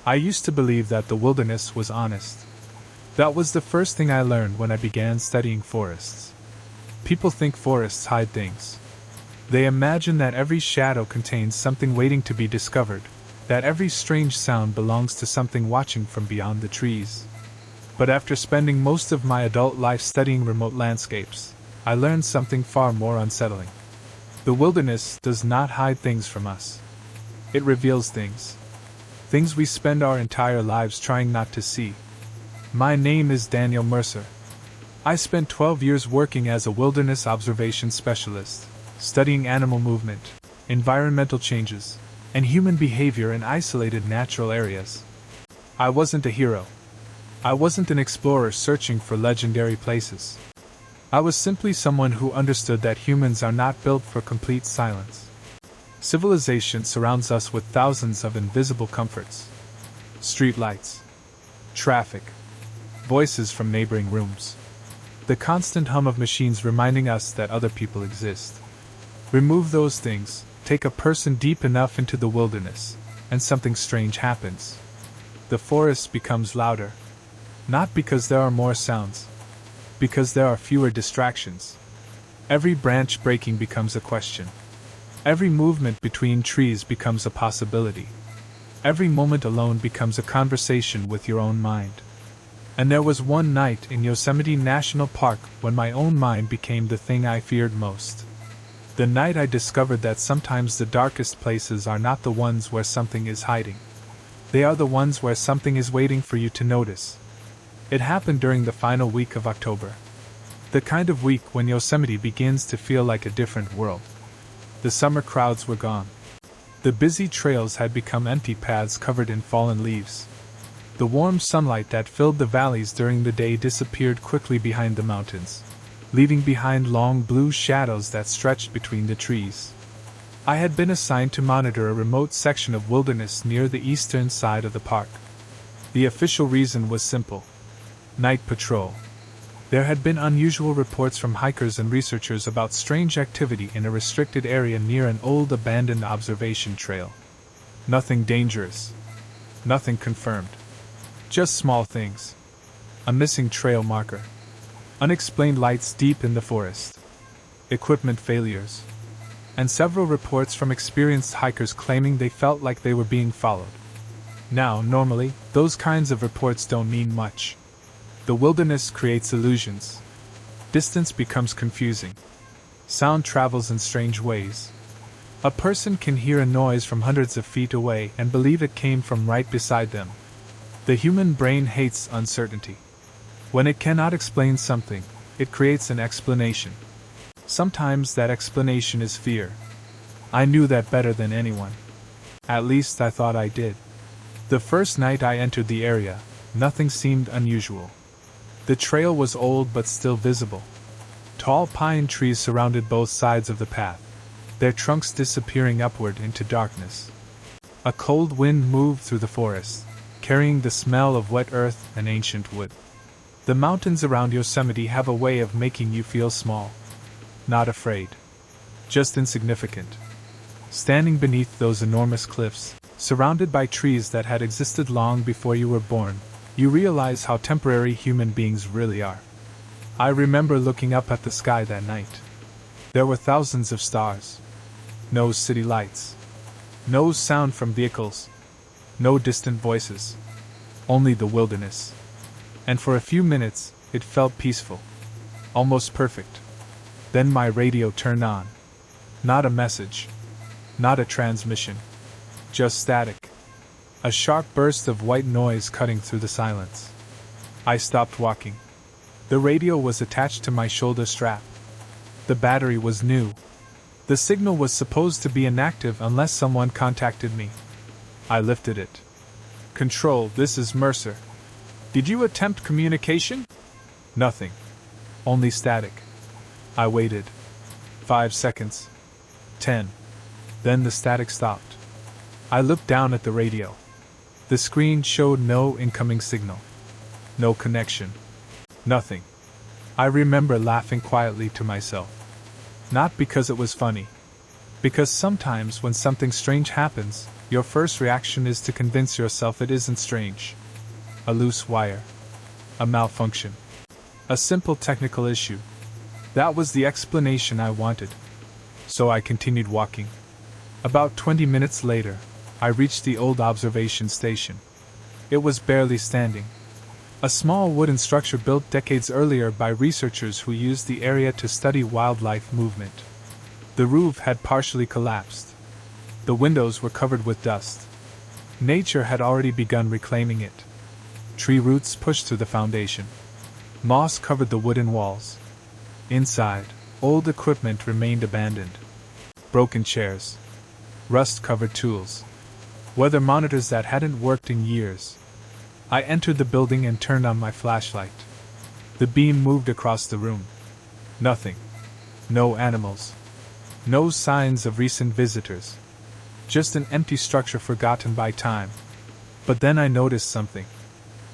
I used to believe that the wilderness was honest. That was the first thing I learned when I began studying forests. People think forests hide things. They imagine that every shadow contains something waiting to be discovered, that every strange sound belongs to something watching from beyond the trees. But after spending most of my adult life studying remote landscapes, I learned something far more unsettling. The wilderness does not hide things from us. It reveals things. Things we spend our entire lives trying not to see. My name is Daniel Mercer. I spent 12 years working as a wilderness observation specialist, studying animal movement, environmental changes, and human behavior in isolated natural areas. I wasn't a hero. I wasn't an explorer searching for legendary places. I was simply someone who understood that humans are not built for complete silence. Civilization surrounds us with thousands of invisible comforts. Streetlights, traffic, voices from neighboring rooms. The constant hum of machines reminding us that other people exist. Remove those things, take a person deep enough into the wilderness, and something strange happens. The forest becomes louder. Not because there are more sounds. Because there are fewer distractions. Every branch breaking becomes a question. Every movement between trees becomes a possibility. Every moment alone becomes a conversation with your own mind. And there was one night in Yosemite National Park when my own mind became the thing I feared most. The night I discovered that sometimes the darkest places are not the ones where something is hiding. They are the ones where something is waiting for you to notice. It happened during the final week of October. The kind of week when Yosemite begins to feel like a different world. The summer crowds were gone. The busy trails had become empty paths covered in fallen leaves. The warm sunlight that filled the valleys during the day disappeared quickly behind the mountains, leaving behind long blue shadows that stretched between the trees. I had been assigned to monitor a remote section of wilderness near the eastern side of the park. The official reason was simple: night patrol. There had been unusual reports from hikers and researchers about strange activity in a restricted area near an old abandoned observation trail. Nothing dangerous. Nothing confirmed. Just small things. A missing trail marker. Unexplained lights deep in the forest. Equipment failures. And several reports from experienced hikers claiming they felt like they were being followed. Now, normally, those kinds of reports don't mean much. The wilderness creates illusions. Distance becomes confusing. Sound travels in strange ways. A person can hear a noise from hundreds of feet away and believe it came from right beside them. The human brain hates uncertainty. When it cannot explain something, it creates an explanation. Sometimes that explanation is fear. I knew that better than anyone. At least I thought I did. The first night I entered the area, nothing seemed unusual. The trail was old but still visible. Tall pine trees surrounded both sides of the path, their trunks disappearing upward into darkness. A cold wind moved through the forest, carrying the smell of wet earth and ancient wood. The mountains around Yosemite have a way of making you feel small. Not afraid. Just insignificant. Standing beneath those enormous cliffs, surrounded by trees that had existed long before you were born, you realize how temporary human beings really are. I remember looking up at the sky that night. There were thousands of stars. No city lights. No sound from vehicles. No distant voices. Only the wilderness. And for a few minutes, it felt peaceful. Almost perfect. Then my radio turned on. Not a message. Not a transmission. Just static. A sharp burst of white noise cutting through the silence. I stopped walking. The radio was attached to my shoulder strap. The battery was new. The signal was supposed to be inactive unless someone contacted me. I lifted it. Control, this is Mercer. Did you attempt communication? Nothing. Only static. I waited. 5 seconds. 10. Then the static stopped. I looked down at the radio. The screen showed no incoming signal. No connection. Nothing. I remember laughing quietly to myself. Not because it was funny. Because sometimes when something strange happens, your first reaction is to convince yourself it isn't strange. A loose wire. A malfunction. A simple technical issue. That was the explanation I wanted. So I continued walking. About 20 minutes later, I reached the old observation station. It was barely standing. A small wooden structure built decades earlier by researchers who used the area to study wildlife movement. The roof had partially collapsed. The windows were covered with dust. Nature had already begun reclaiming it. Tree roots pushed through the foundation. Moss covered the wooden walls. Inside, old equipment remained abandoned. Broken chairs. Rust-covered tools. Weather monitors that hadn't worked in years. I entered the building and turned on my flashlight. The beam moved across the room. Nothing. No animals. No signs of recent visitors. Just an empty structure forgotten by time. But then I noticed something.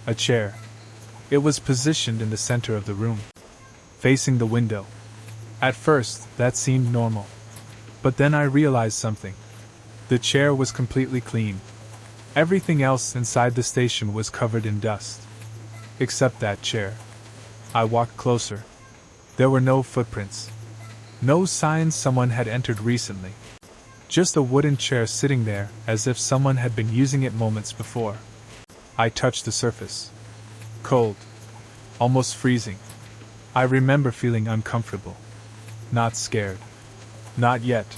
A chair. It was positioned in the center of the room, facing the window. At first, that seemed normal. But then I realized something. The chair was completely clean. Everything else inside the station was covered in dust. Except that chair. I walked closer. There were no footprints. No signs someone had entered recently. Just a wooden chair sitting there, as if someone had been using it moments before. I touched the surface. Cold. Almost freezing. I remember feeling uncomfortable. Not scared. Not yet.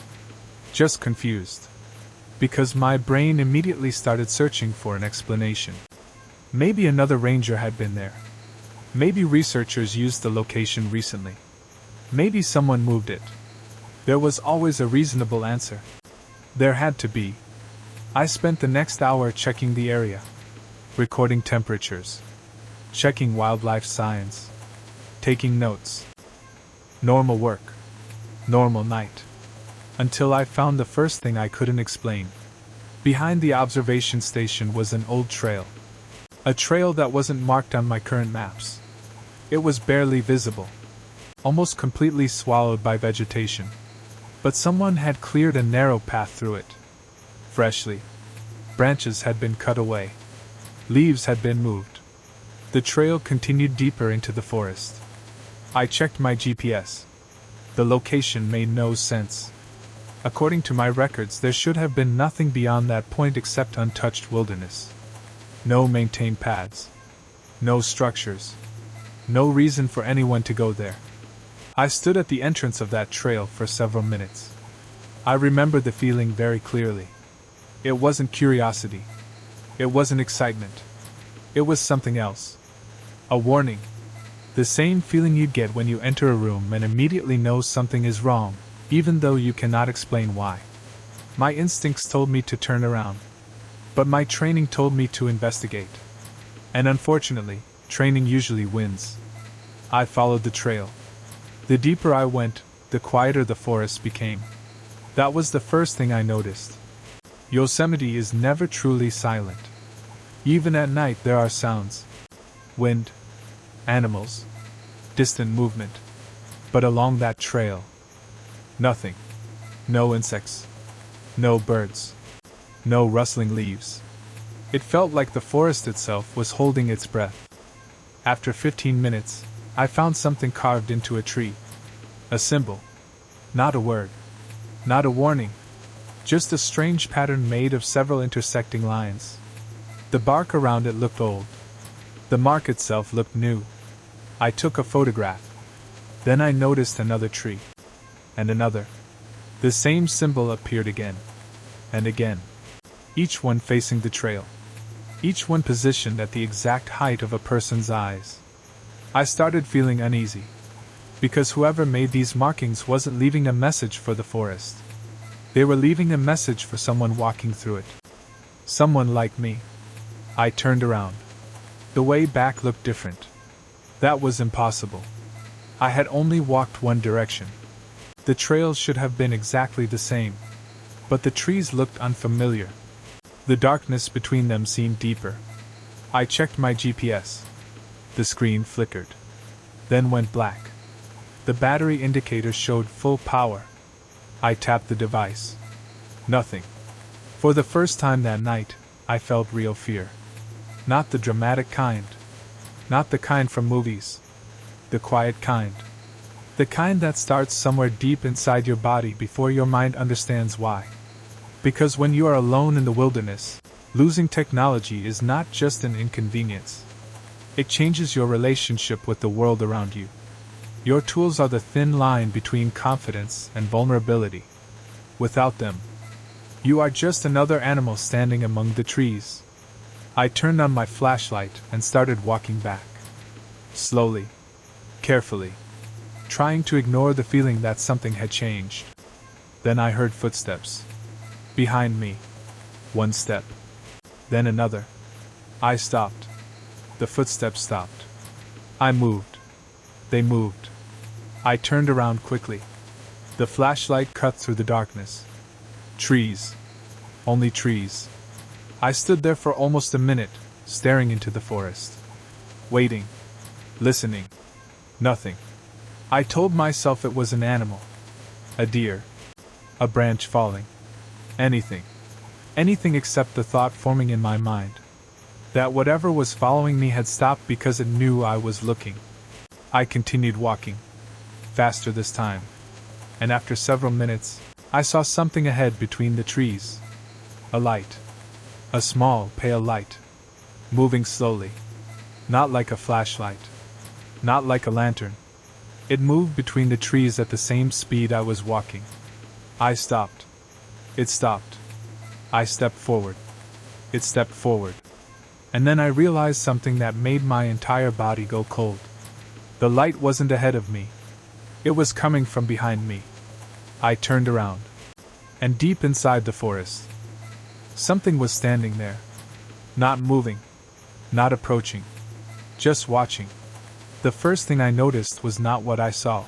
Just confused. Because my brain immediately started searching for an explanation. Maybe another ranger had been there. Maybe researchers used the location recently. Maybe someone moved it. There was always a reasonable answer. There had to be. I spent the next hour checking the area. Recording temperatures. Checking wildlife signs. Taking notes. Normal work. Normal night. Until I found the first thing I couldn't explain. Behind the observation station was an old trail. A trail that wasn't marked on my current maps. It was barely visible. Almost completely swallowed by vegetation. But someone had cleared a narrow path through it. Freshly. Branches had been cut away. Leaves had been moved. The trail continued deeper into the forest. I checked my GPS. The location made no sense. According to my records, there should have been nothing beyond that point except untouched wilderness. No maintained paths. No structures. No reason for anyone to go there. I stood at the entrance of that trail for several minutes. I remember the feeling very clearly. It wasn't curiosity. It wasn't excitement. It was something else. A warning. The same feeling you get when you enter a room and immediately know something is wrong, even though you cannot explain why. My instincts told me to turn around. But my training told me to investigate. And unfortunately, training usually wins. I followed the trail. The deeper I went, the quieter the forest became. That was the first thing I noticed. Yosemite is never truly silent. Even at night there are sounds. Wind. Animals. Distant movement. But along that trail, nothing. No insects. No birds. No rustling leaves. It felt like the forest itself was holding its breath. After 15 minutes, I found something carved into a tree. A symbol. Not a word. Not a warning. Just a strange pattern made of several intersecting lines. The bark around it looked old. The mark itself looked new. I took a photograph. Then I noticed another tree. And another. The same symbol appeared again. And again. Each one facing the trail. Each one positioned at the exact height of a person's eyes. I started feeling uneasy. Because whoever made these markings wasn't leaving a message for the forest. They were leaving a message for someone walking through it. Someone like me. I turned around. The way back looked different. That was impossible. I had only walked one direction. The trails should have been exactly the same. But the trees looked unfamiliar. The darkness between them seemed deeper. I checked my GPS. The screen flickered. Then went black. The battery indicator showed full power. I tapped the device. Nothing. For the first time that night, I felt real fear. Not the dramatic kind. Not the kind from movies. The quiet kind. The kind that starts somewhere deep inside your body before your mind understands why. Because when you are alone in the wilderness, losing technology is not just an inconvenience. It changes your relationship with the world around you. Your tools are the thin line between confidence and vulnerability. Without them, you are just another animal standing among the trees. I turned on my flashlight and started walking back. Slowly. Carefully. Trying to ignore the feeling that something had changed. Then I heard footsteps. Behind me. One step. Then another. I stopped. The footsteps stopped. I moved. They moved. I turned around quickly. The flashlight cut through the darkness. Trees. Only trees. I stood there for almost a minute, staring into the forest. Waiting. Listening. Nothing. I told myself it was an animal. A deer. A branch falling. Anything. Anything except the thought forming in my mind. That whatever was following me had stopped because it knew I was looking. I continued walking. Faster this time. And after several minutes, I saw something ahead between the trees. A light. A small, pale light. Moving slowly. Not like a flashlight. Not like a lantern. It moved between the trees at the same speed I was walking. I stopped. It stopped. I stepped forward. It stepped forward. And then I realized something that made my entire body go cold. The light wasn't ahead of me. It was coming from behind me. I turned around. And deep inside the forest, something was standing there. Not moving. Not approaching. Just watching. The first thing I noticed was not what I saw.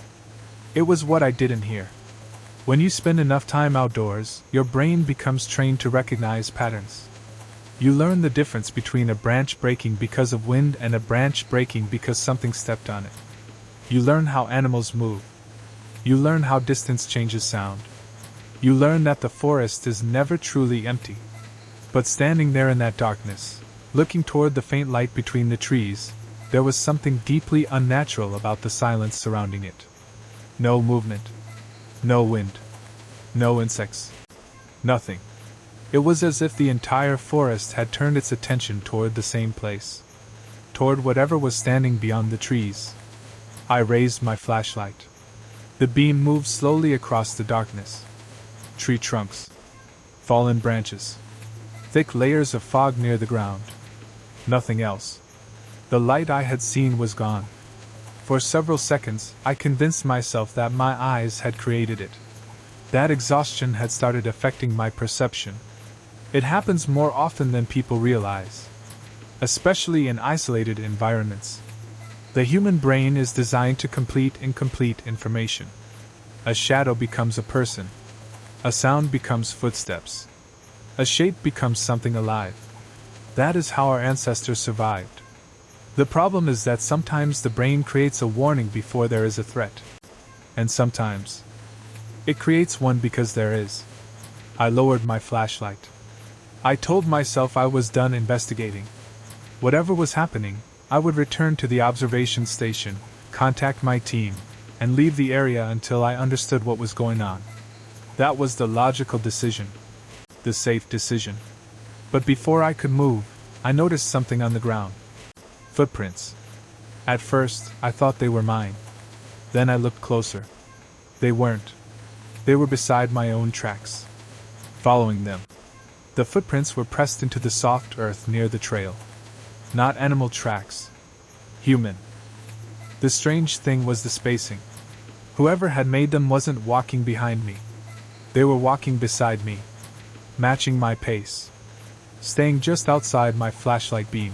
It was what I didn't hear. When you spend enough time outdoors, your brain becomes trained to recognize patterns. You learn the difference between a branch breaking because of wind and a branch breaking because something stepped on it. You learn how animals move. You learn how distance changes sound. You learn that the forest is never truly empty. But standing there in that darkness, looking toward the faint light between the trees, there was something deeply unnatural about the silence surrounding it. No movement. No wind. No insects. Nothing. It was as if the entire forest had turned its attention toward the same place. Toward whatever was standing beyond the trees. I raised my flashlight. The beam moved slowly across the darkness. Tree trunks. Fallen branches. Thick layers of fog near the ground. Nothing else. The light I had seen was gone. For several seconds, I convinced myself that my eyes had created it. That exhaustion had started affecting my perception. It happens more often than people realize, especially in isolated environments. The human brain is designed to complete incomplete information. A shadow becomes a person. A sound becomes footsteps. A shape becomes something alive. That is how our ancestors survived. The problem is that sometimes the brain creates a warning before there is a threat. And sometimes it creates one because there is. I lowered my flashlight. I told myself I was done investigating. Whatever was happening, I would return to the observation station, contact my team, and leave the area until I understood what was going on. That was the logical decision. The safe decision. But before I could move, I noticed something on the ground. Footprints. At first, I thought they were mine. Then I looked closer. They weren't. They were beside my own tracks. Following them. The footprints were pressed into the soft earth near the trail. Not animal tracks. Human. The strange thing was the spacing. Whoever had made them wasn't walking behind me. They were walking beside me. Matching my pace. Staying just outside my flashlight beam.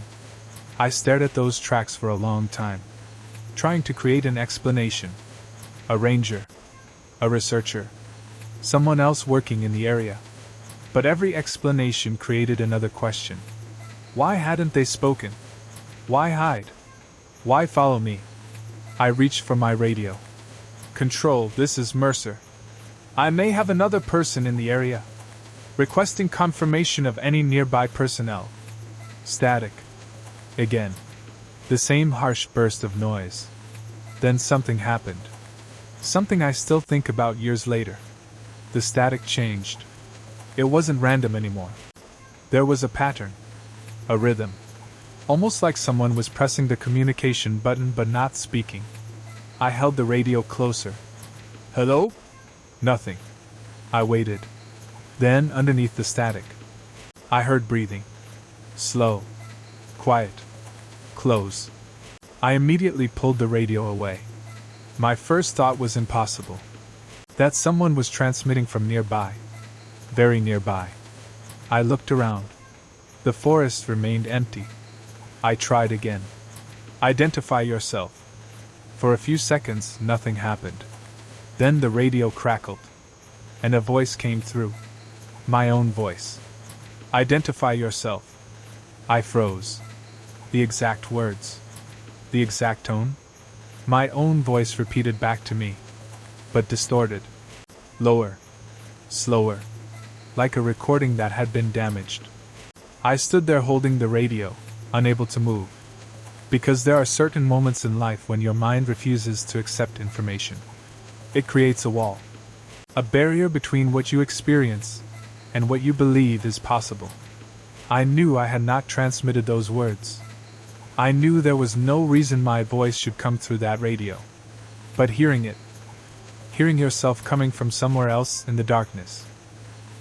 I stared at those tracks for a long time. Trying to create an explanation. A ranger. A researcher. Someone else working in the area. But every explanation created another question. Why hadn't they spoken? Why hide? Why follow me? I reached for my radio. Control, this is Mercer. I may have another person in the area. requesting confirmation of any nearby personnel. Static. Again. The same harsh burst of noise. Then something happened. Something I still think about years later. The static changed. It wasn't random anymore. There was a pattern. A rhythm. Almost like someone was pressing the communication button but not speaking. I held the radio closer. Hello? Nothing. I waited. Then, underneath the static, I heard breathing. Slow. Quiet. Close. I immediately pulled the radio away. My first thought was impossible. That someone was transmitting from nearby. Very nearby. I looked around. The forest remained empty. I tried again. Identify yourself. For a few seconds, nothing happened. Then the radio crackled. And a voice came through. My own voice. Identify yourself. I froze. The exact words. The exact tone. My own voice repeated back to me. But distorted. Lower. Slower. Like a recording that had been damaged. I stood there holding the radio, unable to move. Because there are certain moments in life when your mind refuses to accept information. It creates a wall. A barrier between what you experience and what you believe is possible. I knew I had not transmitted those words. I knew there was no reason my voice should come through that radio. But hearing yourself coming from somewhere else in the darkness,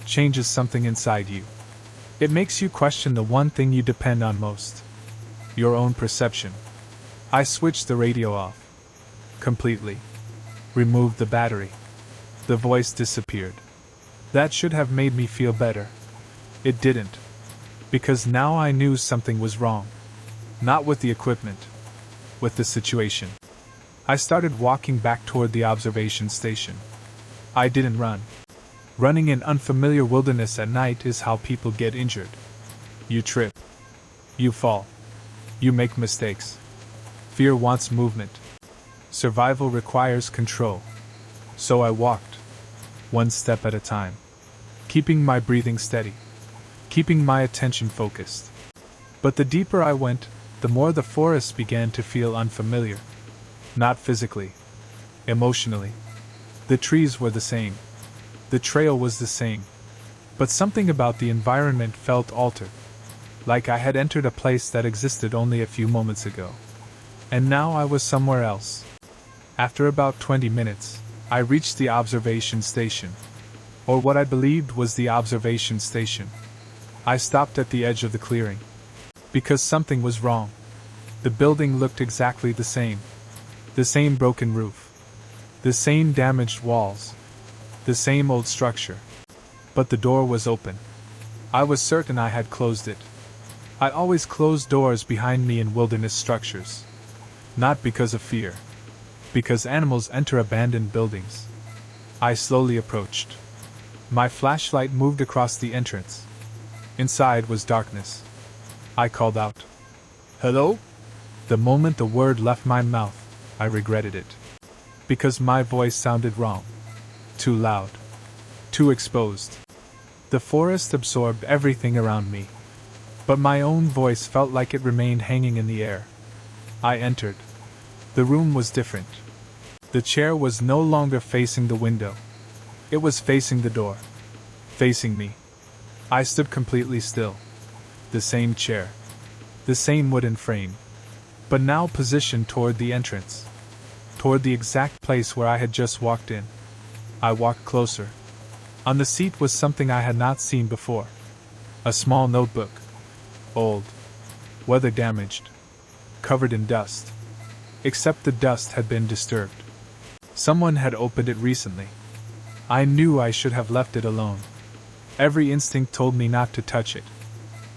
changes something inside you. It makes you question the one thing you depend on most. Your own perception. I switched the radio off. Completely. Removed the battery. The voice disappeared. That should have made me feel better. It didn't. Because now I knew something was wrong. Not with the equipment. With the situation. I started walking back toward the observation station. I didn't run. Running in unfamiliar wilderness at night is how people get injured. You trip. You fall. You make mistakes. Fear wants movement. Survival requires control. So I walked. One step at a time. Keeping my breathing steady. Keeping my attention focused. But the deeper I went, the more the forest began to feel unfamiliar. Not physically. Emotionally. The trees were the same. The trail was the same. But something about the environment felt altered. Like I had entered a place that existed only a few moments ago. And now I was somewhere else. After about 20 minutes, I reached the observation station. Or what I believed was the observation station. I stopped at the edge of the clearing. Because something was wrong. The building looked exactly the same. The same broken roof. The same damaged walls. The same old structure. But the door was open. I was certain I had closed it. I always close doors behind me in wilderness structures. Not because of fear. Because animals enter abandoned buildings. I slowly approached. My flashlight moved across the entrance. Inside was darkness. I called out. Hello? The moment the word left my mouth, I regretted it. Because my voice sounded wrong. Too loud. Too exposed. The forest absorbed everything around me. But my own voice felt like it remained hanging in the air. I entered. The room was different. The chair was no longer facing the window. It was facing the door. Facing me. I stood completely still. The same chair. The same wooden frame. But now positioned toward the entrance. Toward the exact place where I had just walked in. I walked closer. On the seat was something I had not seen before. A small notebook. Old. Weather damaged. Covered in dust. Except the dust had been disturbed. Someone had opened it recently. I knew I should have left it alone. Every instinct told me not to touch it.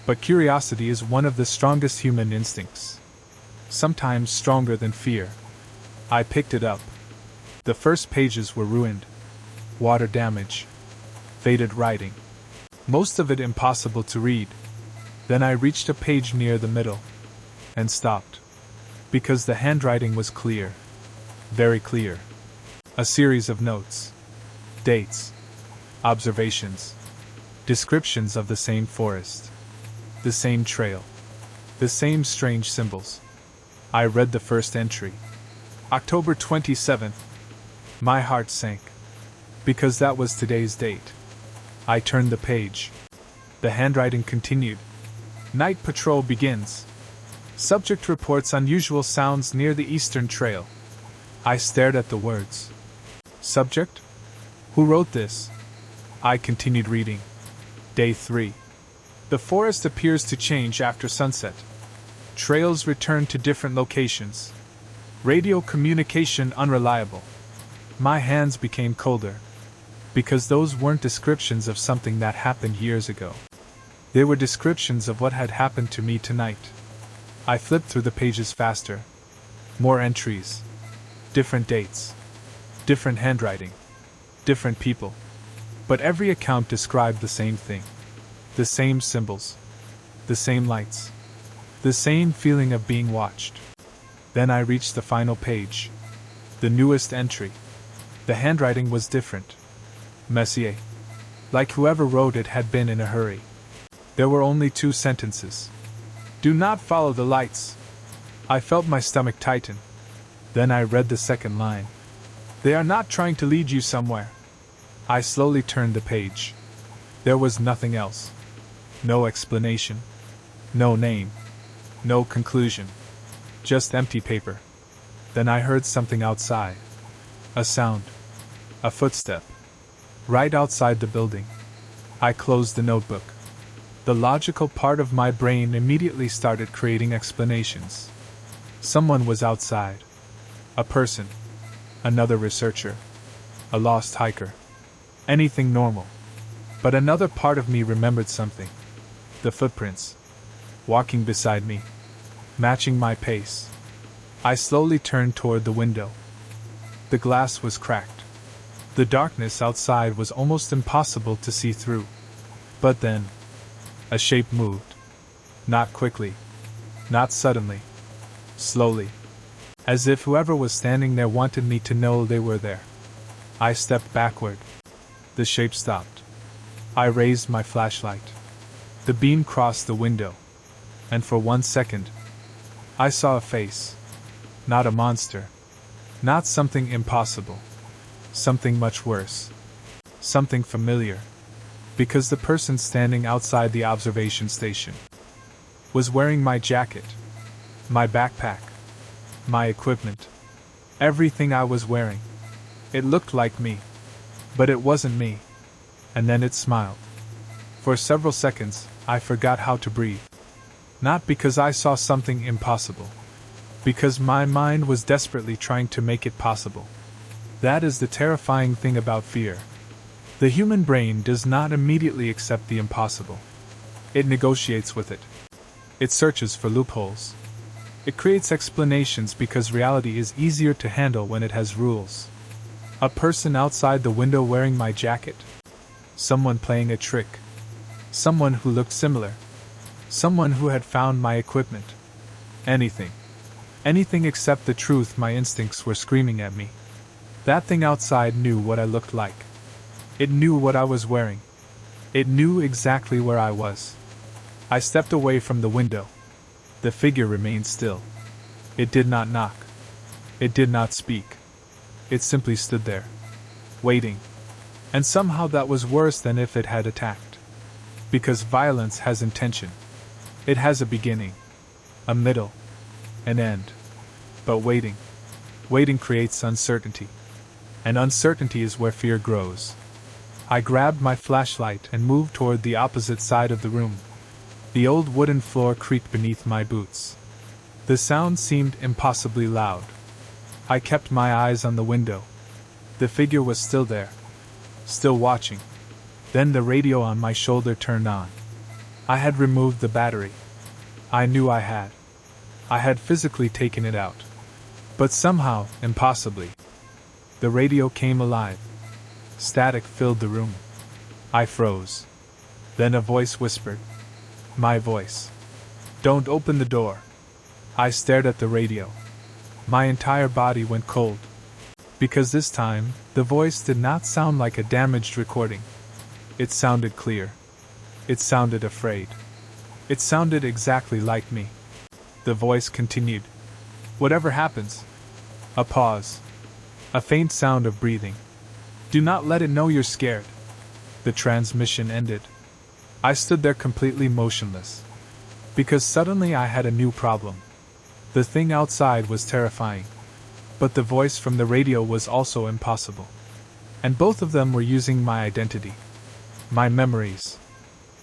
But curiosity is one of the strongest human instincts. Sometimes stronger than fear. I picked it up. The first pages were ruined. Water damage. Faded writing. Most of it impossible to read. Then I reached a page near the middle. And stopped. Because the handwriting was clear. Very clear. A series of notes. Dates. Observations. Descriptions of the same forest. The same trail. The same strange symbols. I read the first entry. October 27th. My heart sank. Because that was today's date. I turned the page. The handwriting continued. Night patrol begins. Subject reports unusual sounds near the Eastern Trail. I stared at the words. Subject? Who wrote this? I continued reading. Day 3. The forest appears to change after sunset. Trails return to different locations. Radio communication unreliable. My hands became colder. Because those weren't descriptions of something that happened years ago. They were descriptions of what had happened to me tonight. I flipped through the pages faster. More entries. Different dates. Different handwriting. Different people. But every account described the same thing. The same symbols. The same lights. The same feeling of being watched. Then I reached the final page. The newest entry. The handwriting was different. Messier. Like whoever wrote it had been in a hurry. There were only 2 sentences. Do not follow the lights. I felt my stomach tighten. Then I read the second line. They are not trying to lead you somewhere. I slowly turned the page. There was nothing else. No explanation. No name. No conclusion. Just empty paper. Then I heard something outside. A sound. A footstep. Right outside the building. I closed the notebook. The logical part of my brain immediately started creating explanations. Someone was outside. A person. Another researcher. A lost hiker. Anything normal. But another part of me remembered something. The footprints. Walking beside me. Matching my pace. I slowly turned toward the window. The glass was cracked. The darkness outside was almost impossible to see through. But then, a shape moved. Not quickly. Not suddenly. Slowly. As if whoever was standing there wanted me to know they were there. I stepped backward. The shape stopped. I raised my flashlight. The beam crossed the window. And for 1 second, I saw a face. Not a monster. Not something impossible. Something much worse. Something familiar. Because the person standing outside the observation station was wearing my jacket, my backpack, my equipment, everything I was wearing. It looked like me, but it wasn't me. And then it smiled. For several seconds, I forgot how to breathe. Not because I saw something impossible, because my mind was desperately trying to make it possible. That is the terrifying thing about fear. The human brain does not immediately accept the impossible. It negotiates with it. It searches for loopholes. It creates explanations because reality is easier to handle when it has rules. A person outside the window wearing my jacket. Someone playing a trick. Someone who looked similar. Someone who had found my equipment. Anything. Anything except the truth my instincts were screaming at me. That thing outside knew what I looked like. It knew what I was wearing. It knew exactly where I was. I stepped away from the window. The figure remained still. It did not knock. It did not speak. It simply stood there, waiting. And somehow that was worse than if it had attacked. Because violence has intention. It has a beginning, a middle, an end. But waiting creates uncertainty. And uncertainty is where fear grows. I grabbed my flashlight and moved toward the opposite side of the room. The old wooden floor creaked beneath my boots. The sound seemed impossibly loud. I kept my eyes on the window. The figure was still there, still watching. Then the radio on my shoulder turned on. I had removed the battery. I knew I had. I had physically taken it out. But somehow, impossibly, the radio came alive. Static filled the room. I froze. Then a voice whispered. My voice. Don't open the door. I stared at the radio. My entire body went cold. Because this time, the voice did not sound like a damaged recording. It sounded clear. It sounded afraid. It sounded exactly like me. The voice continued. Whatever happens. A pause. A faint sound of breathing. Do not let it know you're scared. The transmission ended. I stood there completely motionless. Because suddenly I had a new problem. The thing outside was terrifying. But the voice from the radio was also impossible. And both of them were using my identity. My memories.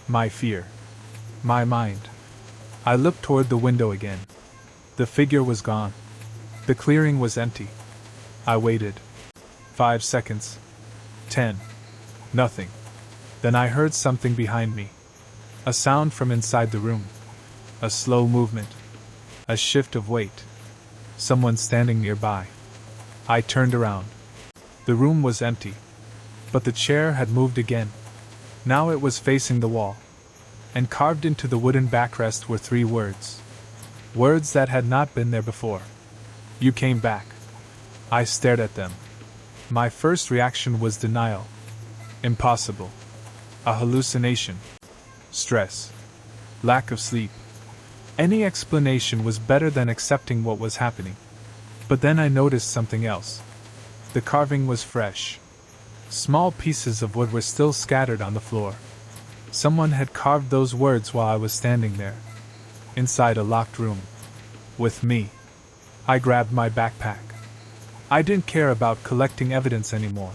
My fear. My mind. I looked toward the window again. The figure was gone. The clearing was empty. I waited. 5 seconds. 10. Nothing. Then I heard something behind me. A sound from inside the room. A slow movement. A shift of weight. Someone standing nearby. I turned around. The room was empty. But the chair had moved again. Now it was facing the wall. And carved into the wooden backrest were 3 words. Words that had not been there before. You came back. I stared at them. My first reaction was denial. Impossible. A hallucination. Stress. Lack of sleep. Any explanation was better than accepting what was happening. But then I noticed something else. The carving was fresh. Small pieces of wood were still scattered on the floor. Someone had carved those words while I was standing there. Inside a locked room. With me. I grabbed my backpack. I didn't care about collecting evidence anymore.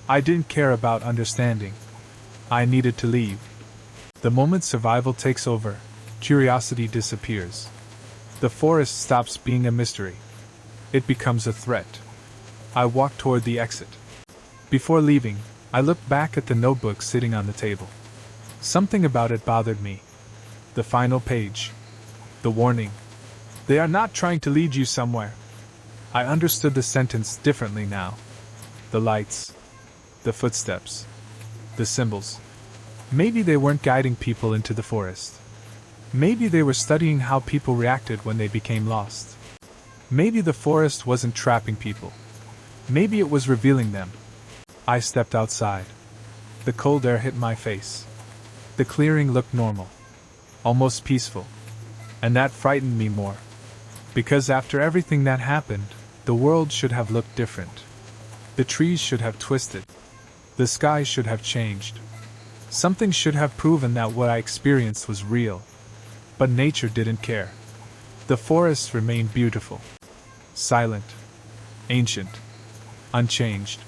I didn't care about understanding. I needed to leave. The moment survival takes over, curiosity disappears. The forest stops being a mystery. It becomes a threat. I walked toward the exit. Before leaving, I looked back at the notebook sitting on the table. Something about it bothered me. The final page. The warning. They are not trying to lead you somewhere. I understood the sentence differently now. The lights. The footsteps. The symbols. Maybe they weren't guiding people into the forest. Maybe they were studying how people reacted when they became lost. Maybe the forest wasn't trapping people. Maybe it was revealing them. I stepped outside. The cold air hit my face. The clearing looked normal. Almost peaceful. And that frightened me more. Because after everything that happened, the world should have looked different. The trees should have twisted. The sky should have changed. Something should have proven that what I experienced was real. But nature didn't care. The forest remained beautiful. Silent. Ancient. Unchanged.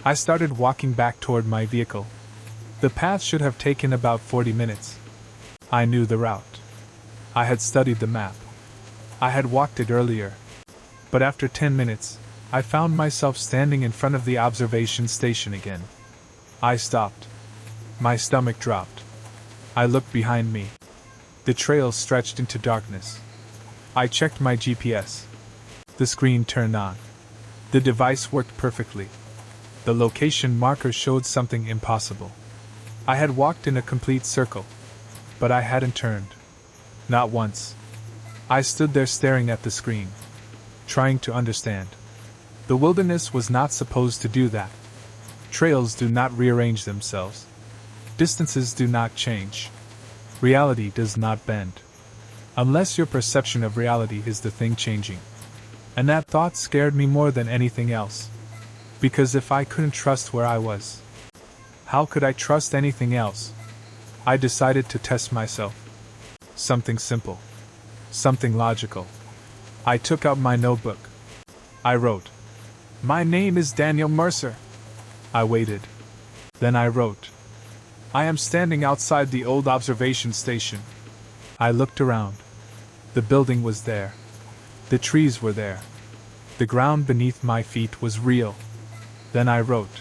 I started walking back toward my vehicle. The path should have taken about 40 minutes. I knew the route. I had studied the map. I had walked it earlier. But after 10 minutes, I found myself standing in front of the observation station again. I stopped. My stomach dropped. I looked behind me. The trail stretched into darkness. I checked my GPS. The screen turned on. The device worked perfectly. The location marker showed something impossible. I had walked in a complete circle. But I hadn't turned. Not once. I stood there staring at the screen. Trying to understand. The wilderness was not supposed to do that. Trails do not rearrange themselves. Distances do not change. Reality does not bend. Unless your perception of reality is the thing changing. And that thought scared me more than anything else. Because if I couldn't trust where I was, how could I trust anything else? I decided to test myself. Something simple. Something logical. I took out my notebook. I wrote. My name is Daniel Mercer. I waited. Then I wrote. I am standing outside the old observation station. I looked around. The building was there. The trees were there. The ground beneath my feet was real. Then I wrote.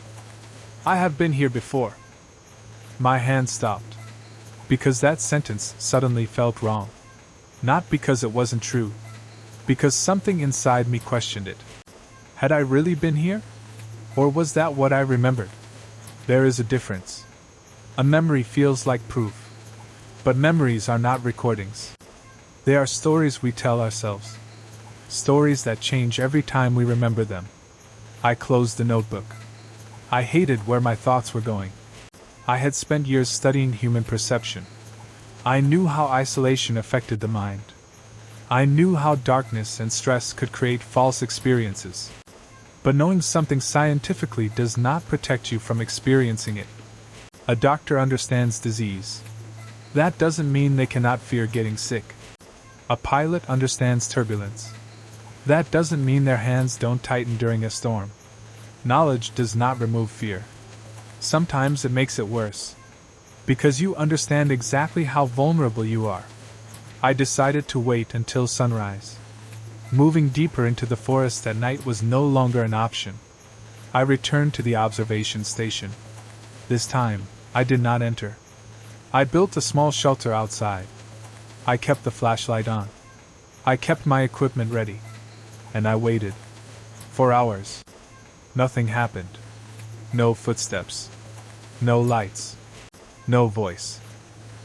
I have been here before. My hand stopped. Because that sentence suddenly felt wrong. Not because it wasn't true. Because something inside me questioned it. Had I really been here? Or was that what I remembered? There is a difference. A memory feels like proof. But memories are not recordings. They are stories we tell ourselves. Stories that change every time we remember them. I closed the notebook. I hated where my thoughts were going. I had spent years studying human perception. I knew how isolation affected the mind. I knew how darkness and stress could create false experiences. But knowing something scientifically does not protect you from experiencing it. A doctor understands disease. That doesn't mean they cannot fear getting sick. A pilot understands turbulence. That doesn't mean their hands don't tighten during a storm. Knowledge does not remove fear. Sometimes it makes it worse. Because you understand exactly how vulnerable you are. I decided to wait until sunrise. Moving deeper into the forest at night was no longer an option. I returned to the observation station. This time, I did not enter. I built a small shelter outside. I kept the flashlight on. I kept my equipment ready. And I waited. For hours. Nothing happened. No footsteps. No lights. No voice.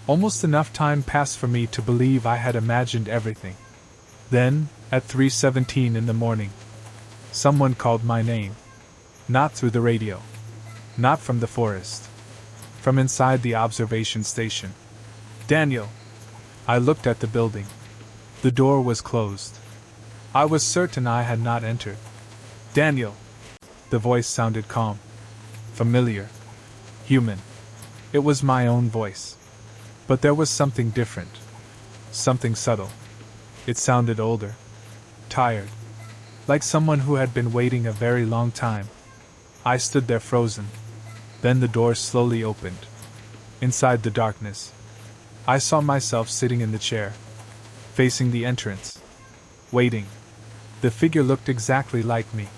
Almost enough time passed for me to believe I had imagined everything. Then, at 3:17 in the morning, someone called my name. Not through the radio. Not from the forest. From inside the observation station. Daniel! I looked at the building. The door was closed. I was certain I had not entered. Daniel! The voice sounded calm. Familiar. Human. It was my own voice. But there was something different. Something subtle. It sounded older. Tired. Like someone who had been waiting a very long time. I stood there frozen. Then the door slowly opened. Inside the darkness, I saw myself sitting in the chair, facing the entrance, waiting. The figure looked exactly like me.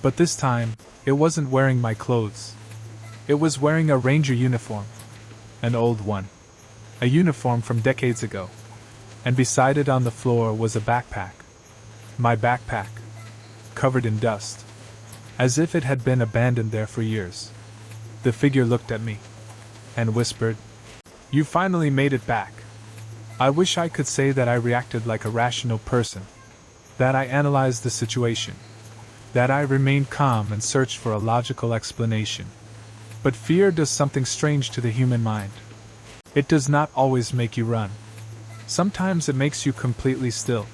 But this time, it wasn't wearing my clothes. It was wearing a ranger uniform. An old one. A uniform from decades ago. And beside it on the floor was a backpack. My backpack. Covered in dust. As if it had been abandoned there for years. The figure looked at me. And whispered, "You finally made it back." I wish I could say that I reacted like a rational person. That I analyzed the situation. That I remained calm and searched for a logical explanation. But fear does something strange to the human mind. It does not always make you run. Sometimes it makes you completely still.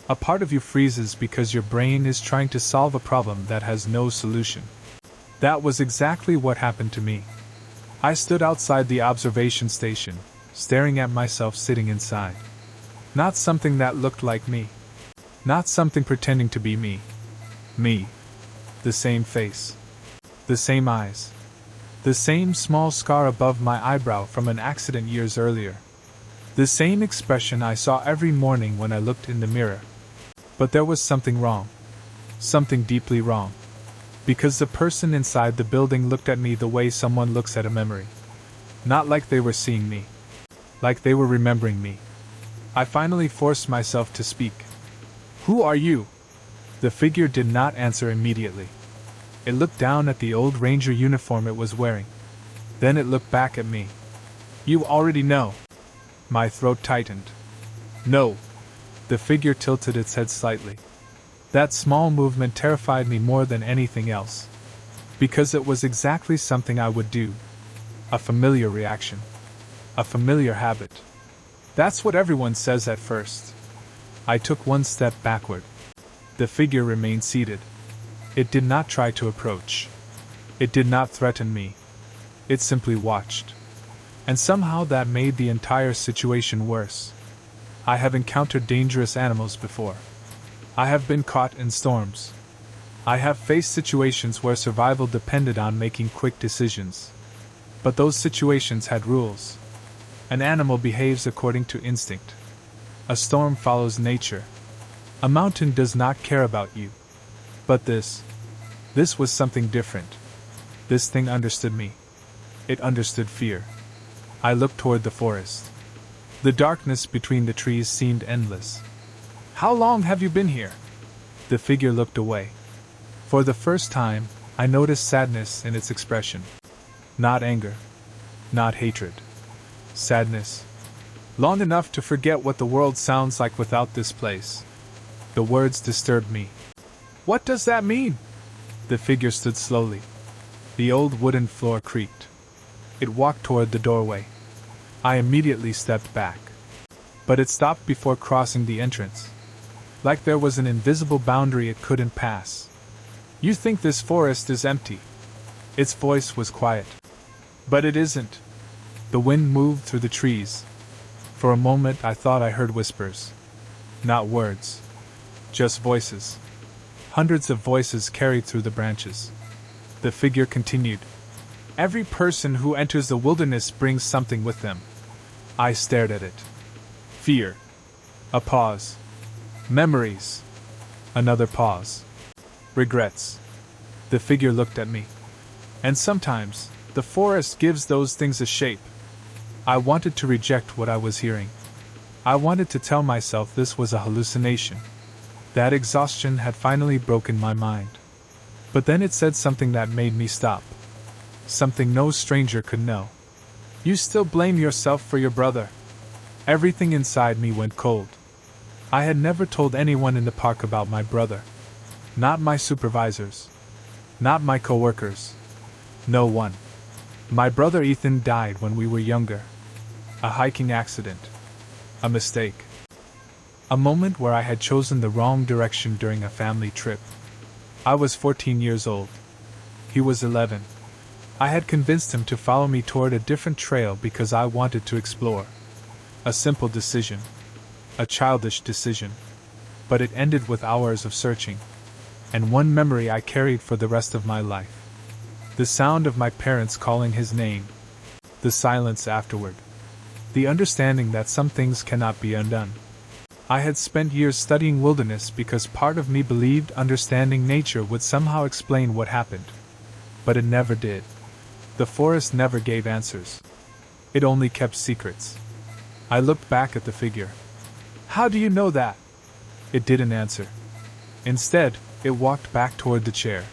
A part of you freezes because your brain is trying to solve a problem that has no solution. That was exactly what happened to me. I stood outside the observation station, staring at myself sitting inside. Not something that looked like me. Not something pretending to be me. Me. The same face. The same eyes. The same small scar above my eyebrow from an accident years earlier. The same expression I saw every morning when I looked in the mirror. But there was something wrong. Something deeply wrong. Because the person inside the building looked at me the way someone looks at a memory. Not like they were seeing me. Like they were remembering me. I finally forced myself to speak. "Who are you?" The figure did not answer immediately. It looked down at the old ranger uniform it was wearing. Then it looked back at me. "You already know." My throat tightened. "No." The figure tilted its head slightly. That small movement terrified me more than anything else. Because it was exactly something I would do. A familiar reaction. A familiar habit. That's what everyone says at first. I took one step backward. The figure remained seated. It did not try to approach. It did not threaten me. It simply watched. And somehow that made the entire situation worse. I have encountered dangerous animals before. I have been caught in storms. I have faced situations where survival depended on making quick decisions. But those situations had rules. An animal behaves according to instinct. A storm follows nature. A mountain does not care about you. But this was something different. This thing understood me. It understood fear. I looked toward the forest. The darkness between the trees seemed endless. "How long have you been here?" The figure looked away. For the first time, I noticed sadness in its expression. Not anger. Not hatred. Sadness. "Long enough to forget what the world sounds like without this place." The words disturbed me. "What does that mean?" The figure stood slowly. The old wooden floor creaked. It walked toward the doorway. I immediately stepped back. But it stopped before crossing the entrance. Like there was an invisible boundary it couldn't pass. "You think this forest is empty?" Its voice was quiet. "But it isn't." The wind moved through the trees. For a moment I thought I heard whispers. Not words. Just voices. Hundreds of voices carried through the branches. The figure continued. "Every person who enters the wilderness brings something with them." I stared at it. Fear. A pause. Memories. Another pause. Regrets. The figure looked at me. "And sometimes, the forest gives those things a shape." I wanted to reject what I was hearing. I wanted to tell myself this was a hallucination. That exhaustion had finally broken my mind. But then it said something that made me stop. Something no stranger could know. "You still blame yourself for your brother." Everything inside me went cold. I had never told anyone in the park about my brother. Not my supervisors. Not my coworkers. No one. My brother Ethan died when we were younger. A hiking accident. A mistake. A moment where I had chosen the wrong direction during a family trip. I was 14 years old. He was 11. I had convinced him to follow me toward a different trail because I wanted to explore. A simple decision. A childish decision. But it ended with hours of searching. And one memory I carried for the rest of my life. The sound of my parents calling his name. The silence afterward. The understanding that some things cannot be undone. I had spent years studying wilderness because part of me believed understanding nature would somehow explain what happened. But it never did. The forest never gave answers. It only kept secrets. I looked back at the figure. "How do you know that?" It didn't answer. Instead, it walked back toward the chair.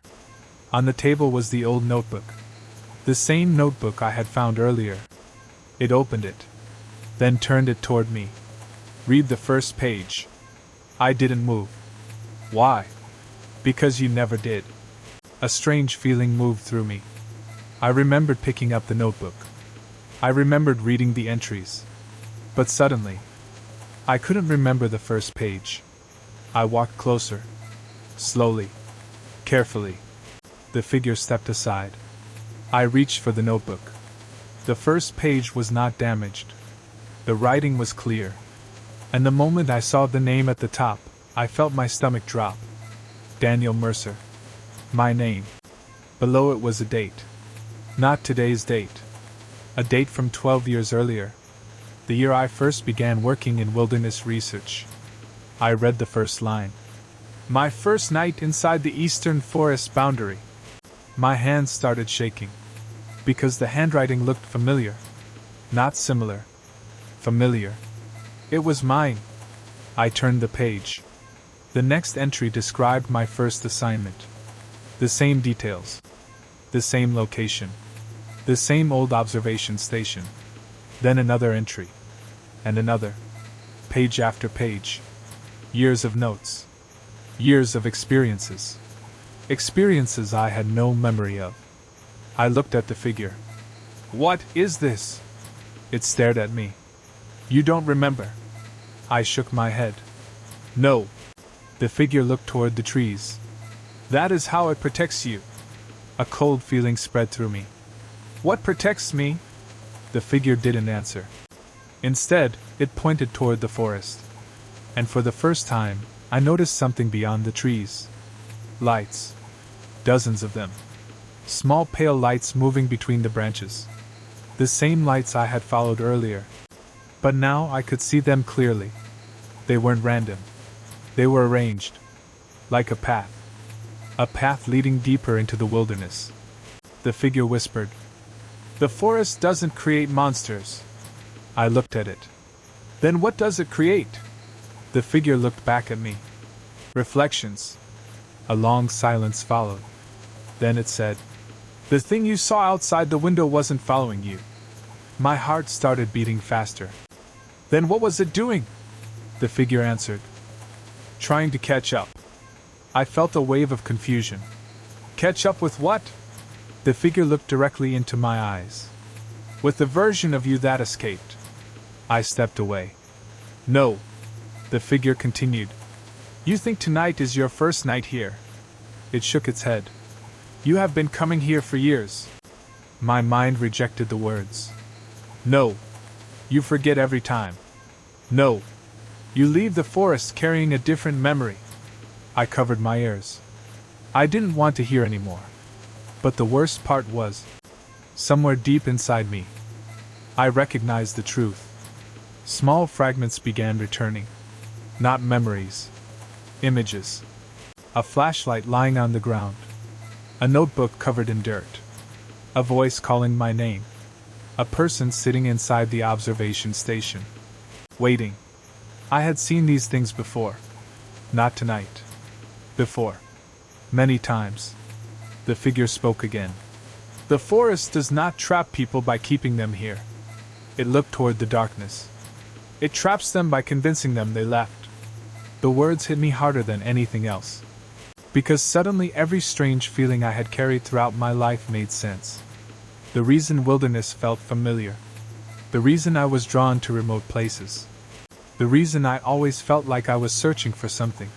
On the table was the old notebook. The same notebook I had found earlier. It opened it. Then turned it toward me. "Read the first page." I didn't move. "Why?" "Because you never did." A strange feeling moved through me. I remembered picking up the notebook. I remembered reading the entries. But suddenly, I couldn't remember the first page. I walked closer. Slowly. Carefully. The figure stepped aside. I reached for the notebook. The first page was not damaged. The writing was clear. And the moment I saw the name at the top, I felt my stomach drop. Daniel Mercer. My name. Below it was a date. Not today's date. A date from 12 years earlier. The year I first began working in wilderness research. I read the first line. "My first night inside the eastern forest boundary." My hands started shaking. Because the handwriting looked familiar. Not similar. Familiar. It was mine. I turned the page. The next entry described my first assignment. The same details. The same location. The same old observation station. Then another entry. And another. Page after page. Years of notes. Years of experiences. Experiences I had no memory of. I looked at the figure. "What is this?" It stared at me. "You don't remember?" I shook my head. "No." The figure looked toward the trees. "That is how it protects you." A cold feeling spread through me. "What protects me?" The figure didn't answer. Instead, it pointed toward the forest. And for the first time, I noticed something beyond the trees. Lights. Dozens of them. Small pale lights moving between the branches. The same lights I had followed earlier. But now I could see them clearly. They weren't random. They were arranged. Like a path. A path leading deeper into the wilderness. The figure whispered. "The forest doesn't create monsters." I looked at it. "Then what does it create?" The figure looked back at me. "Reflections." A long silence followed. Then it said, "The thing you saw outside the window wasn't following you." My heart started beating faster. "Then what was it doing?" The figure answered. "Trying to catch up." I felt a wave of confusion. "Catch up with what?" The figure looked directly into my eyes. With the version of you that escaped. I stepped away. No. The figure continued. You think tonight is your first night here? It shook its head. You have been coming here for years. My mind rejected the words. No. You forget every time. No. You leave the forest carrying a different memory. I covered my ears. I didn't want to hear anymore. But the worst part was, somewhere deep inside me, I recognized the truth. Small fragments began returning. Not memories. Images. A flashlight lying on the ground. A notebook covered in dirt. A voice calling my name. A person sitting inside the observation station. Waiting. I had seen these things before. Not tonight. Before. Many times. The figure spoke again. The forest does not trap people by keeping them here. It looked toward the darkness. It traps them by convincing them they left. The words hit me harder than anything else. Because suddenly every strange feeling I had carried throughout my life made sense. The reason wilderness felt familiar. The reason I was drawn to remote places. The reason I always felt like I was searching for something.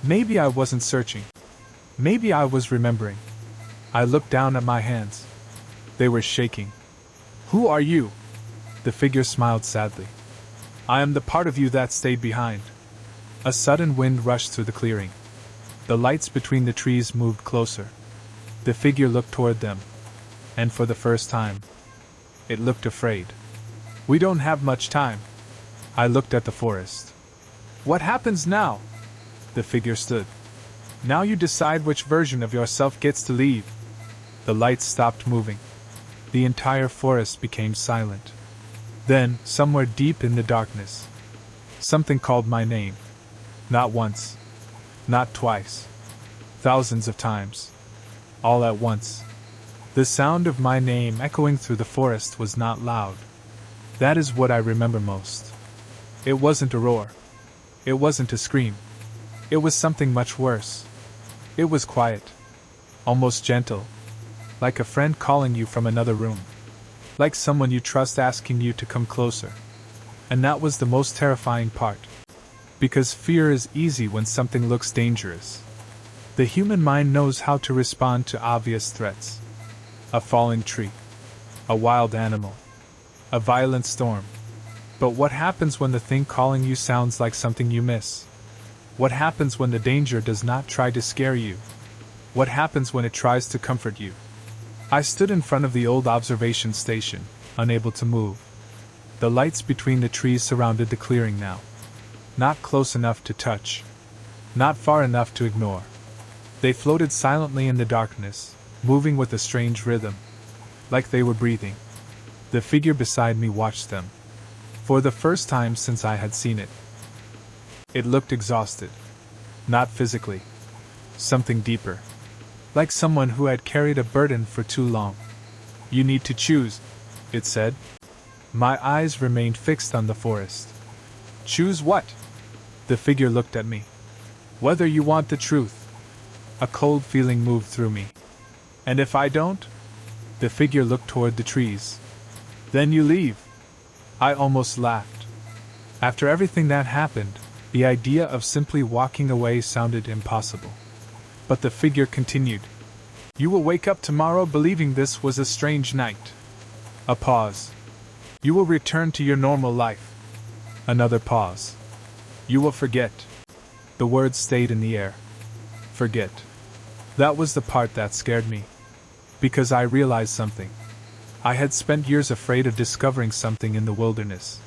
Maybe I wasn't searching. Maybe I was remembering. I looked down at my hands. They were shaking. Who are you? The figure smiled sadly. I am the part of you that stayed behind. A sudden wind rushed through the clearing. The lights between the trees moved closer. The figure looked toward them. And for the first time, it looked afraid. We don't have much time. I looked at the forest. What happens now? The figure stood. Now you decide which version of yourself gets to leave. The lights stopped moving. The entire forest became silent. Then, somewhere deep in the darkness, something called my name. Not once. Not twice. Thousands of times. All at once. The sound of my name echoing through the forest was not loud. That is what I remember most. It wasn't a roar. It wasn't a scream. It was something much worse. It was quiet. Almost gentle. Like a friend calling you from another room. Like someone you trust asking you to come closer. And that was the most terrifying part. Because fear is easy when something looks dangerous. The human mind knows how to respond to obvious threats. A falling tree. A wild animal. A violent storm. But what happens when the thing calling you sounds like something you miss? What happens when the danger does not try to scare you? What happens when it tries to comfort you? I stood in front of the old observation station, unable to move. The lights between the trees surrounded the clearing now. Not close enough to touch. Not far enough to ignore. They floated silently in the darkness, moving with a strange rhythm. Like they were breathing. The figure beside me watched them. For the first time since I had seen it. It looked exhausted. Not physically. Something deeper. Like someone who had carried a burden for too long. You need to choose, it said. My eyes remained fixed on the forest. Choose what? The figure looked at me. Whether you want the truth. A cold feeling moved through me. And if I don't? The figure looked toward the trees. Then you leave. I almost laughed. After everything that happened, the idea of simply walking away sounded impossible. But the figure continued. You will wake up tomorrow believing this was a strange night. A pause. You will return to your normal life. Another pause. You will forget. The words stayed in the air. Forget. That was the part that scared me. Because I realized something. I had spent years afraid of discovering something in the wilderness.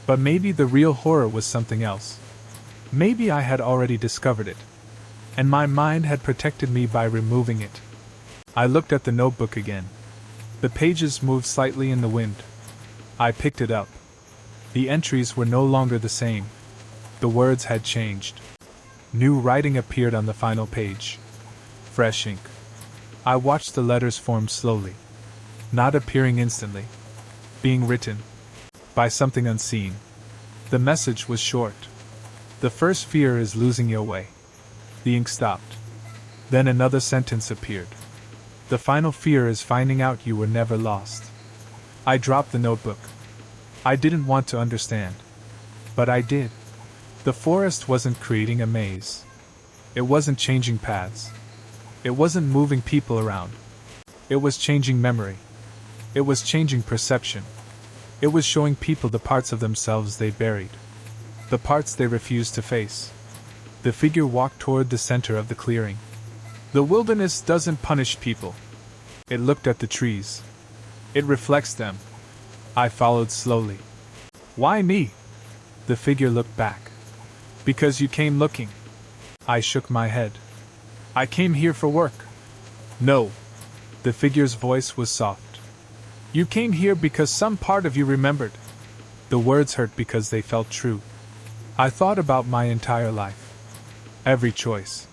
But maybe the real horror was something else. Maybe I had already discovered it. And my mind had protected me by removing it. I looked at the notebook again. The pages moved slightly in the wind. I picked it up. The entries were no longer the same. The words had changed. New writing appeared on the final page. Fresh ink. I watched the letters form slowly. Not appearing instantly. Being written. By something unseen. The message was short. The first fear is losing your way. The ink stopped. Then another sentence appeared. The final fear is finding out you were never lost. I dropped the notebook. I didn't want to understand. But I did. The forest wasn't creating a maze. It wasn't changing paths. It wasn't moving people around. It was changing memory. It was changing perception. It was showing people the parts of themselves they buried. The parts they refused to face. The figure walked toward the center of the clearing. The wilderness doesn't punish people. It looked at the trees. It reflects them. I followed slowly. Why me? The figure looked back. Because you came looking. I shook my head. I came here for work. No. The figure's voice was soft. You came here because some part of you remembered. The words hurt because they felt true. I thought about my entire life. Every choice.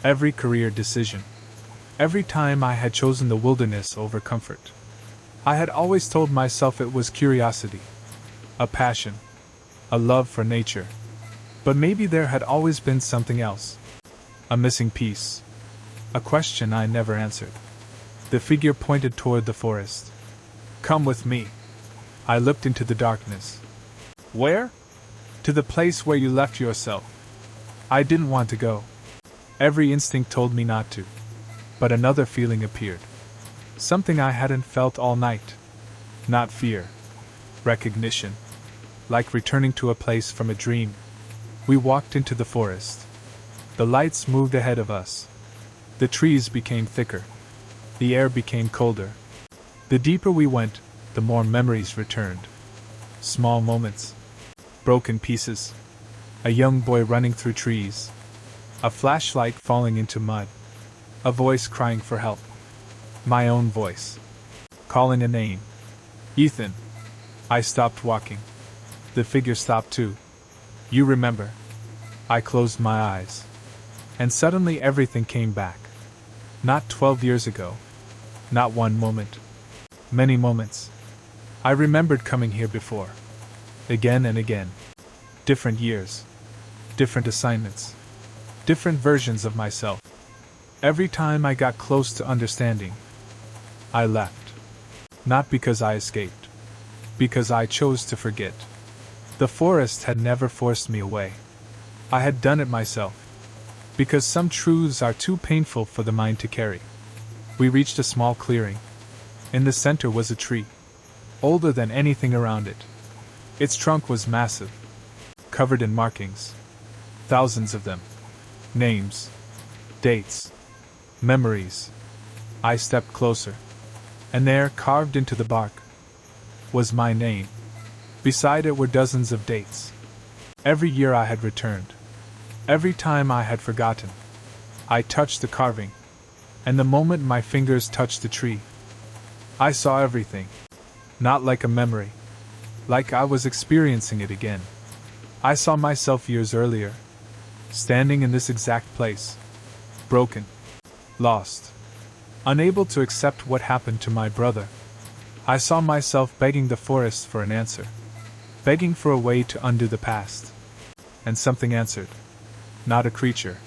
Every career decision. Every time I had chosen the wilderness over comfort. I had always told myself it was curiosity. A passion. A love for nature. But maybe there had always been something else. A missing piece. A question I never answered. The figure pointed toward the forest. Come with me. I looked into the darkness. Where? To the place where you left yourself. I didn't want to go. Every instinct told me not to. But another feeling appeared. Something I hadn't felt all night. Not fear. Recognition. Like returning to a place from a dream. We walked into the forest. The lights moved ahead of us. The trees became thicker. The air became colder. The deeper we went, the more memories returned. Small moments. Broken pieces. A young boy running through trees. A flashlight falling into mud. A voice crying for help. My own voice. Calling a name. Ethan. I stopped walking. The figure stopped too. You remember. I closed my eyes. And suddenly everything came back. Not 12 years ago. Not one moment. Many moments. I remembered coming here before. Again and again. Different years. Different assignments. Different versions of myself. Every time I got close to understanding, I left. Not because I escaped. Because I chose to forget. The forest had never forced me away. I had done it myself. Because some truths are too painful for the mind to carry. We reached a small clearing. In the center was a tree. Older than anything around it. Its trunk was massive. Covered in markings. Thousands of them. Names. Dates. Memories. I stepped closer. And there, carved into the bark, was my name. Beside it were dozens of dates. Every year I had returned. Every time I had forgotten. I touched the carving. And the moment my fingers touched the tree, I saw everything. Not like a memory. Like I was experiencing it again. I saw myself years earlier. Standing in this exact place. Broken. Lost. Unable to accept what happened to my brother. I saw myself begging the forest for an answer. Begging for a way to undo the past. And something answered. Not a creature.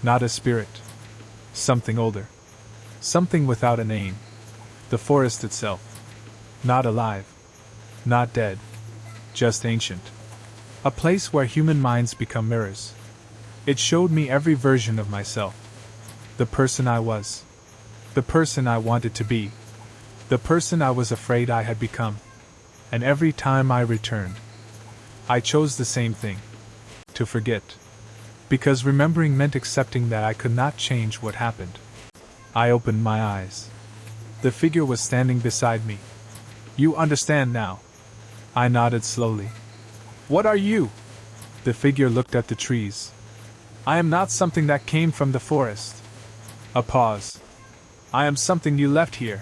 Not a spirit. Something older. Something without a name. The forest itself. Not alive. Not dead. Just ancient. A place where human minds become mirrors. It showed me every version of myself. The person I was. The person I wanted to be. The person I was afraid I had become. And every time I returned, I chose the same thing. To forget. Because remembering meant accepting that I could not change what happened. I opened my eyes. The figure was standing beside me. You understand now. I nodded slowly. What are you? The figure looked at the trees. I am not something that came from the forest. A pause. I am something you left here.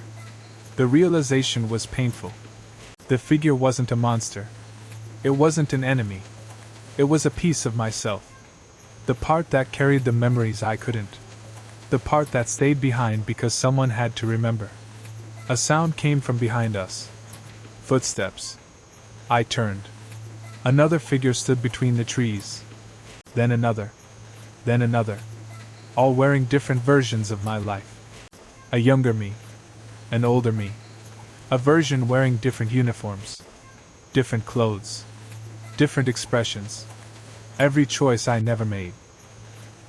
The realization was painful. The figure wasn't a monster. It wasn't an enemy. It was a piece of myself. The part that carried the memories I couldn't. The part that stayed behind because someone had to remember. A sound came from behind us. Footsteps. I turned. Another figure stood between the trees. Then another. Then another. All wearing different versions of my life. A younger me. An older me. A version wearing different uniforms, different clothes, different expressions. Every choice I never made.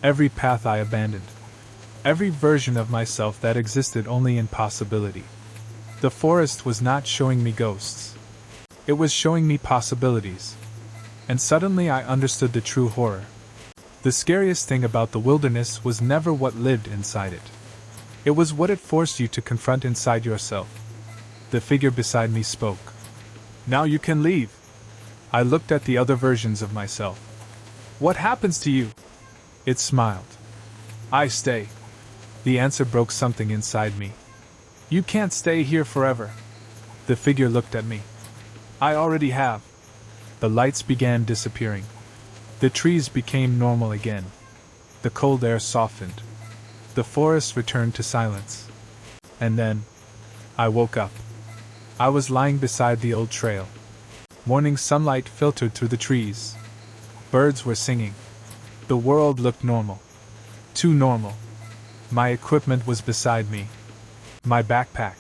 Every path I abandoned. Every version of myself that existed only in possibility. The forest was not showing me ghosts. It was showing me possibilities. And suddenly I understood the true horror. The scariest thing about the wilderness was never what lived inside it. It was what it forced you to confront inside yourself. The figure beside me spoke. "Now you can leave." I looked at the other versions of myself. "What happens to you?" It smiled. "I stay." The answer broke something inside me. "You can't stay here forever." The figure looked at me. "I already have." The lights began disappearing. The trees became normal again. The cold air softened. The forest returned to silence. And then, I woke up. I was lying beside the old trail. Morning sunlight filtered through the trees. Birds were singing. The world looked normal. Too normal. My equipment was beside me. My backpack.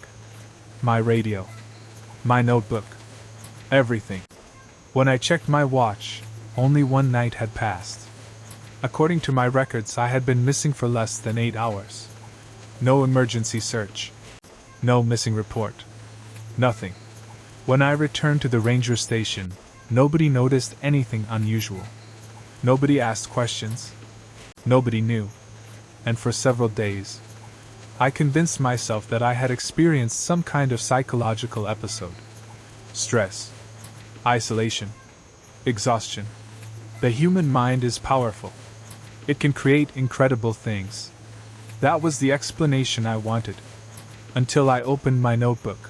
My radio. My notebook. Everything. When I checked my watch, only one night had passed. According to my records, I had been missing for less than 8 hours. No emergency search. No missing report. Nothing. When I returned to the ranger station, nobody noticed anything unusual. Nobody asked questions. Nobody knew. And for several days, I convinced myself that I had experienced some kind of psychological episode. Stress. Isolation. Exhaustion. The human mind is powerful. It can create incredible things. That was the explanation I wanted. Until I opened my notebook.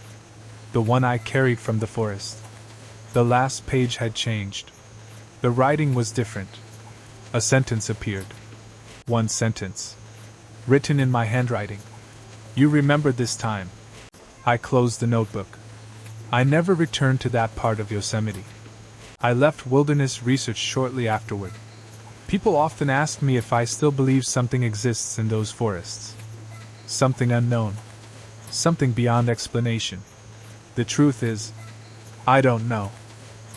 The one I carried from the forest. The last page had changed. The writing was different. A sentence appeared. One sentence. Written in my handwriting. "You remember this time." I closed the notebook. I never returned to that part of Yosemite. I left wilderness research shortly afterward. People often ask me if I still believe something exists in those forests. Something unknown. Something beyond explanation. The truth is, I don't know.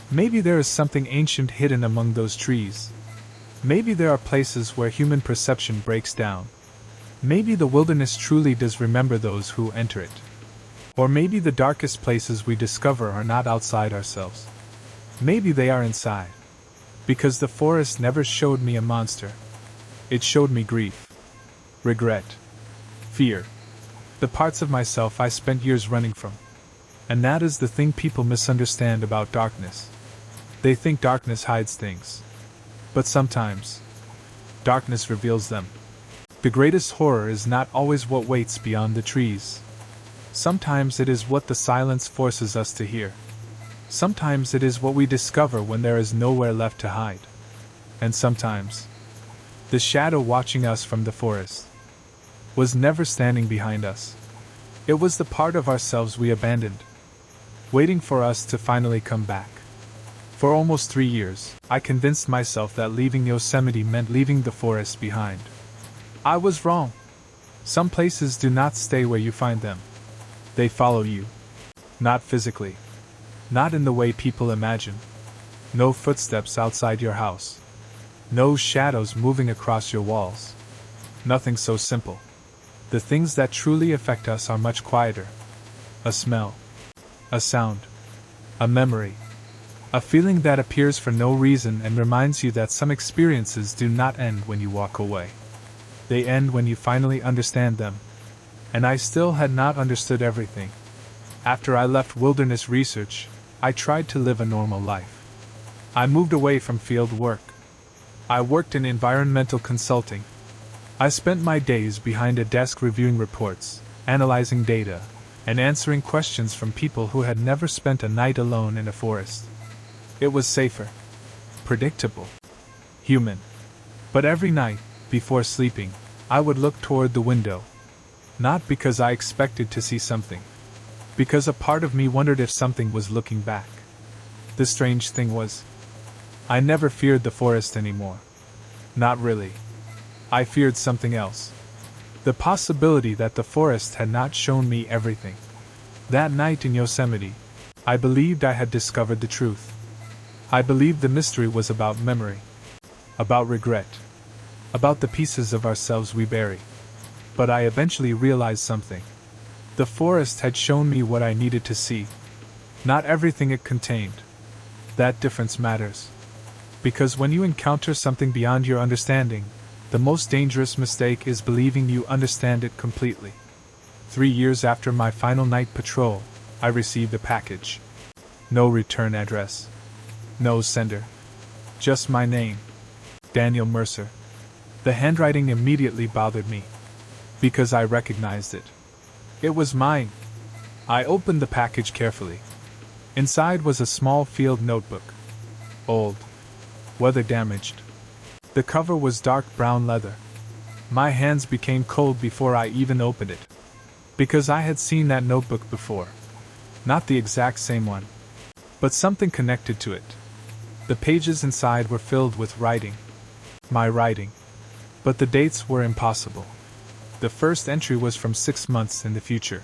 Maybe there is something ancient hidden among those trees. Maybe there are places where human perception breaks down. Maybe the wilderness truly does remember those who enter it. Or maybe the darkest places we discover are not outside ourselves. Maybe they are inside. Because the forest never showed me a monster. It showed me grief, regret, fear. The parts of myself I spent years running from. And that is the thing people misunderstand about darkness. They think darkness hides things. But sometimes, darkness reveals them. The greatest horror is not always what waits beyond the trees. Sometimes it is what the silence forces us to hear. Sometimes it is what we discover when there is nowhere left to hide. And sometimes, the shadow watching us from the forest was never standing behind us. It was the part of ourselves we abandoned, waiting for us to finally come back. For almost 3 years, I convinced myself that leaving Yosemite meant leaving the forest behind. I was wrong. Some places do not stay where you find them. They follow you. Not physically. Not in the way people imagine. No footsteps outside your house. No shadows moving across your walls. Nothing so simple. The things that truly affect us are much quieter. A smell. A sound. A memory. A feeling that appears for no reason and reminds you that some experiences do not end when you walk away. They end when you finally understand them. And I still had not understood everything. After I left wilderness research, I tried to live a normal life. I moved away from field work. I worked in environmental consulting. I spent my days behind a desk reviewing reports, analyzing data, and answering questions from people who had never spent a night alone in a forest. It was safer, predictable, human. But every night, before sleeping, I would look toward the window. Not because I expected to see something. Because a part of me wondered if something was looking back. The strange thing was, I never feared the forest anymore. Not really. I feared something else. The possibility that the forest had not shown me everything. That night in Yosemite, I believed I had discovered the truth. I believed the mystery was about memory, about regret, about the pieces of ourselves we bury. But I eventually realized something. The forest had shown me what I needed to see, not everything it contained. That difference matters. Because when you encounter something beyond your understanding, the most dangerous mistake is believing you understand it completely. 3 years after my final night patrol, I received a package. No return address. No sender. Just my name. Daniel Mercer. The handwriting immediately bothered me. Because I recognized it. It was mine. I opened the package carefully. Inside was a small field notebook. Old. Weather damaged. The cover was dark brown leather. My hands became cold before I even opened it. Because I had seen that notebook before. Not the exact same one. But something connected to it. The pages inside were filled with writing. My writing. But the dates were impossible. The first entry was from 6 months in the future.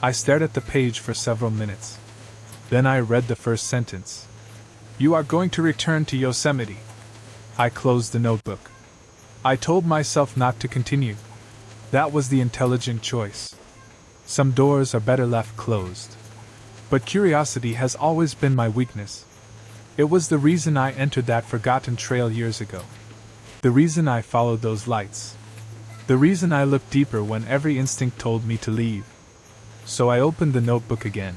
I stared at the page for several minutes. Then I read the first sentence. You are going to return to Yosemite. I closed the notebook. I told myself not to continue. That was the intelligent choice. Some doors are better left closed. But curiosity has always been my weakness. It was the reason I entered that forgotten trail years ago. The reason I followed those lights. The reason I looked deeper when every instinct told me to leave. So I opened the notebook again.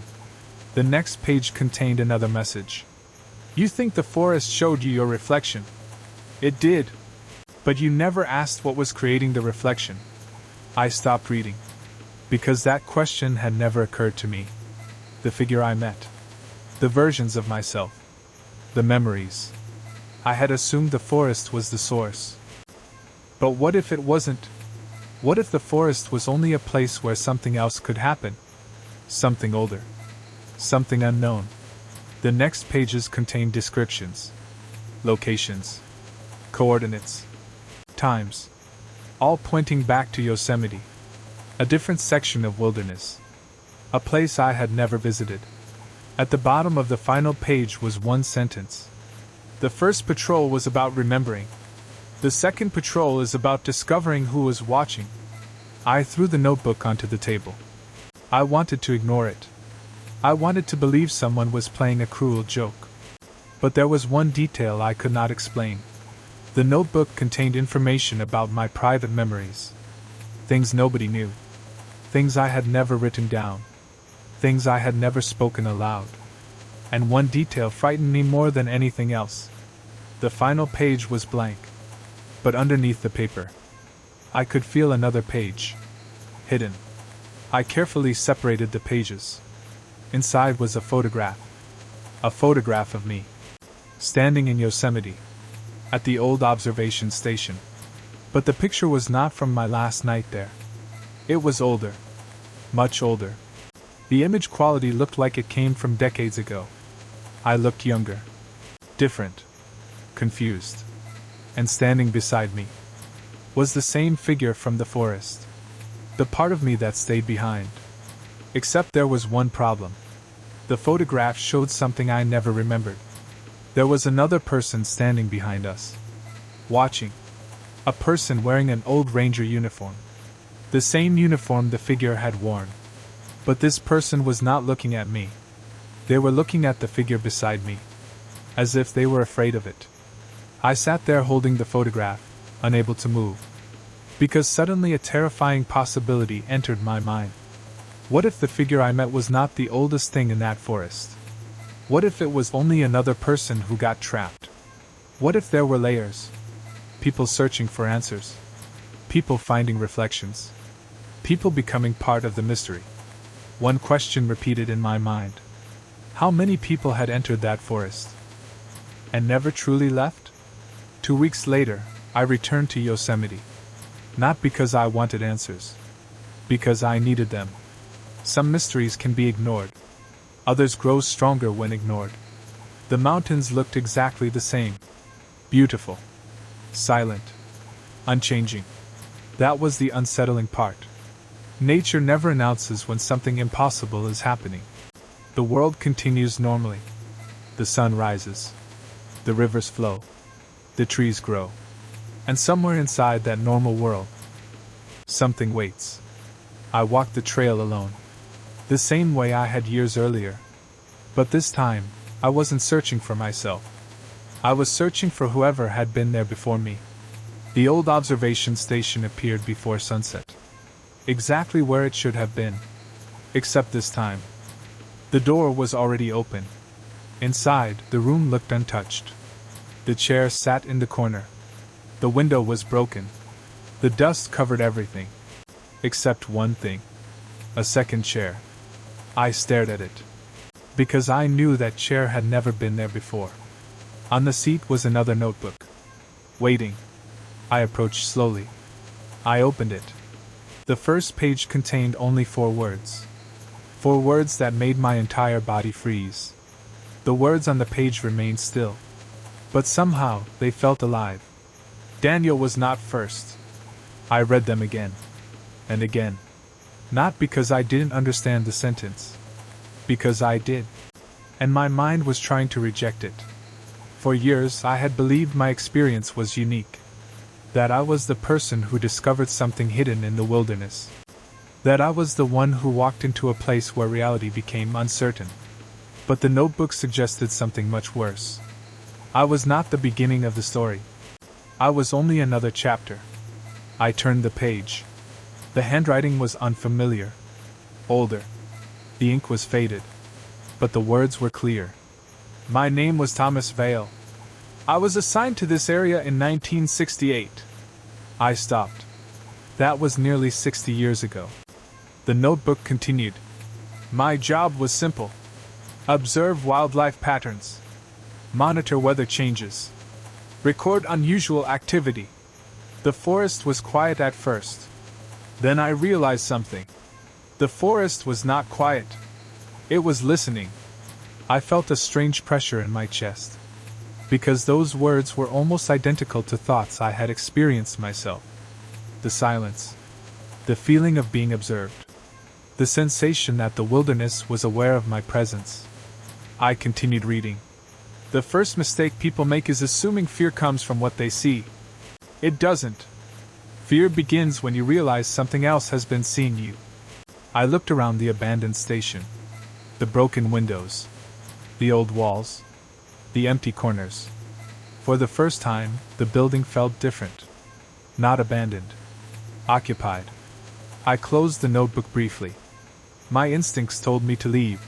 The next page contained another message. You think the forest showed you your reflection? It did. But you never asked what was creating the reflection. I stopped reading. Because that question had never occurred to me. The figure I met. The versions of myself. The memories. I had assumed the forest was the source. But what if it wasn't? What if the forest was only a place where something else could happen? Something older. Something unknown. The next pages contained descriptions. Locations. Coordinates. Times. All pointing back to Yosemite. A different section of wilderness. A place I had never visited. At the bottom of the final page was one sentence. The first patrol was about remembering. The second patrol is about discovering who was watching. I threw the notebook onto the table. I wanted to ignore it. I wanted to believe someone was playing a cruel joke. But there was one detail I could not explain. The notebook contained information about my private memories. Things nobody knew. Things I had never written down. Things I had never spoken aloud. And one detail frightened me more than anything else. The final page was blank. But underneath the paper, I could feel another page. Hidden. I carefully separated the pages. Inside was a photograph. A photograph of me. Standing in Yosemite. At the old observation station. But the picture was not from my last night there. It was older. Much older. The image quality looked like it came from decades ago. I looked younger. Different. Confused. And standing beside me was the same figure from the forest. The part of me that stayed behind. Except there was one problem. The photograph showed something I never remembered. There was another person standing behind us. Watching. A person wearing an old ranger uniform. The same uniform the figure had worn. But this person was not looking at me. They were looking at the figure beside me. As if they were afraid of it. I sat there holding the photograph, unable to move. Because suddenly a terrifying possibility entered my mind. What if the figure I met was not the oldest thing in that forest? What if it was only another person who got trapped? What if there were layers? People searching for answers. People finding reflections. People becoming part of the mystery. One question repeated in my mind. How many people had entered that forest? And never truly left? 2 weeks later, I returned to Yosemite. Not because I wanted answers. Because I needed them. Some mysteries can be ignored. Others grow stronger when ignored. The mountains looked exactly the same. Beautiful. Silent. Unchanging. That was the unsettling part. Nature never announces when something impossible is happening. The world continues normally. The sun rises. The rivers flow. The trees grow. And somewhere inside that normal world, something waits. I walk the trail alone. The same way I had years earlier. But this time, I wasn't searching for myself. I was searching for whoever had been there before me. The old observation station appeared before sunset. Exactly where it should have been. Except this time. The door was already open. Inside, the room looked untouched. The chair sat in the corner. The window was broken. The dust covered everything. Except one thing. A second chair. I stared at it. Because I knew that chair had never been there before. On the seat was another notebook. Waiting. I approached slowly. I opened it. The first page contained only 4 words. 4 words that made my entire body freeze. The words on the page remained still. But somehow, they felt alive. Daniel was not first. I read them again. And again. Not because I didn't understand the sentence. Because I did. And my mind was trying to reject it. For years I had believed my experience was unique. That I was the person who discovered something hidden in the wilderness. That I was the one who walked into a place where reality became uncertain. But the notebook suggested something much worse. I was not the beginning of the story. I was only another chapter. I turned the page. The handwriting was unfamiliar. Older. The ink was faded. But the words were clear. My name was Thomas Vale. I was assigned to this area in 1968. I stopped. That was nearly 60 years ago. The notebook continued. My job was simple. Observe wildlife patterns. Monitor weather changes. Record unusual activity. The forest was quiet at first. Then I realized something. The forest was not quiet. It was listening. I felt a strange pressure in my chest. Because those words were almost identical to thoughts I had experienced myself. The silence. The feeling of being observed. The sensation that the wilderness was aware of my presence. I continued reading. The first mistake people make is assuming fear comes from what they see. It doesn't. Fear begins when you realize something else has been seeing you. I looked around the abandoned station. The broken windows. The old walls. The empty corners. For the first time, the building felt different. Not abandoned. Occupied. I closed the notebook briefly. My instincts told me to leave.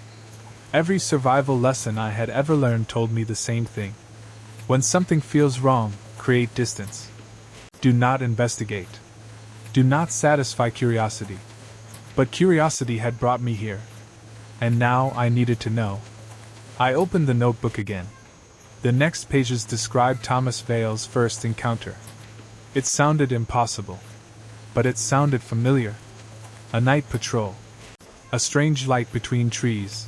Every survival lesson I had ever learned told me the same thing. When something feels wrong, create distance. Do not investigate. Do not satisfy curiosity. But curiosity had brought me here. And now I needed to know. I opened the notebook again. The next pages described Thomas Vale's first encounter. It sounded impossible. But it sounded familiar. A night patrol. A strange light between trees.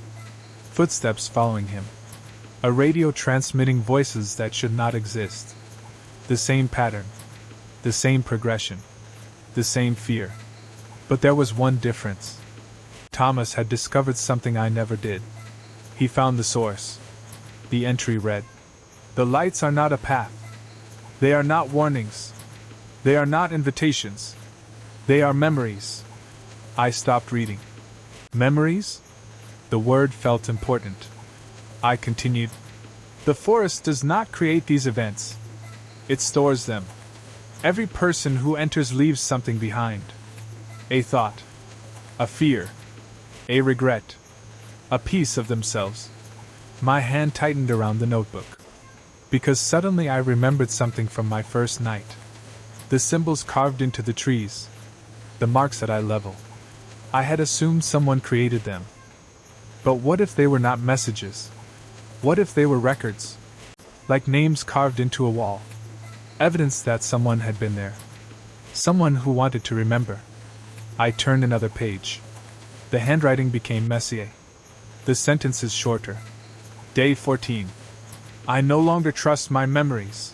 Footsteps following him. A radio transmitting voices that should not exist. The same pattern. The same progression. The same fear. But there was one difference. Thomas had discovered something I never did. He found the source. The entry read, "The lights are not a path. They are not warnings. They are not invitations. They are memories." I stopped reading. Memories? The word felt important. I continued. The forest does not create these events. It stores them. Every person who enters leaves something behind. A thought. A fear. A regret. A piece of themselves. My hand tightened around the notebook. Because suddenly I remembered something from my first night. The symbols carved into the trees. The marks at eye level. I had assumed someone created them. But what if they were not messages? What if they were records? Like names carved into a wall. Evidence that someone had been there. Someone who wanted to remember. I turned another page. The handwriting became messier. The sentences shorter. Day 14. I no longer trust my memories.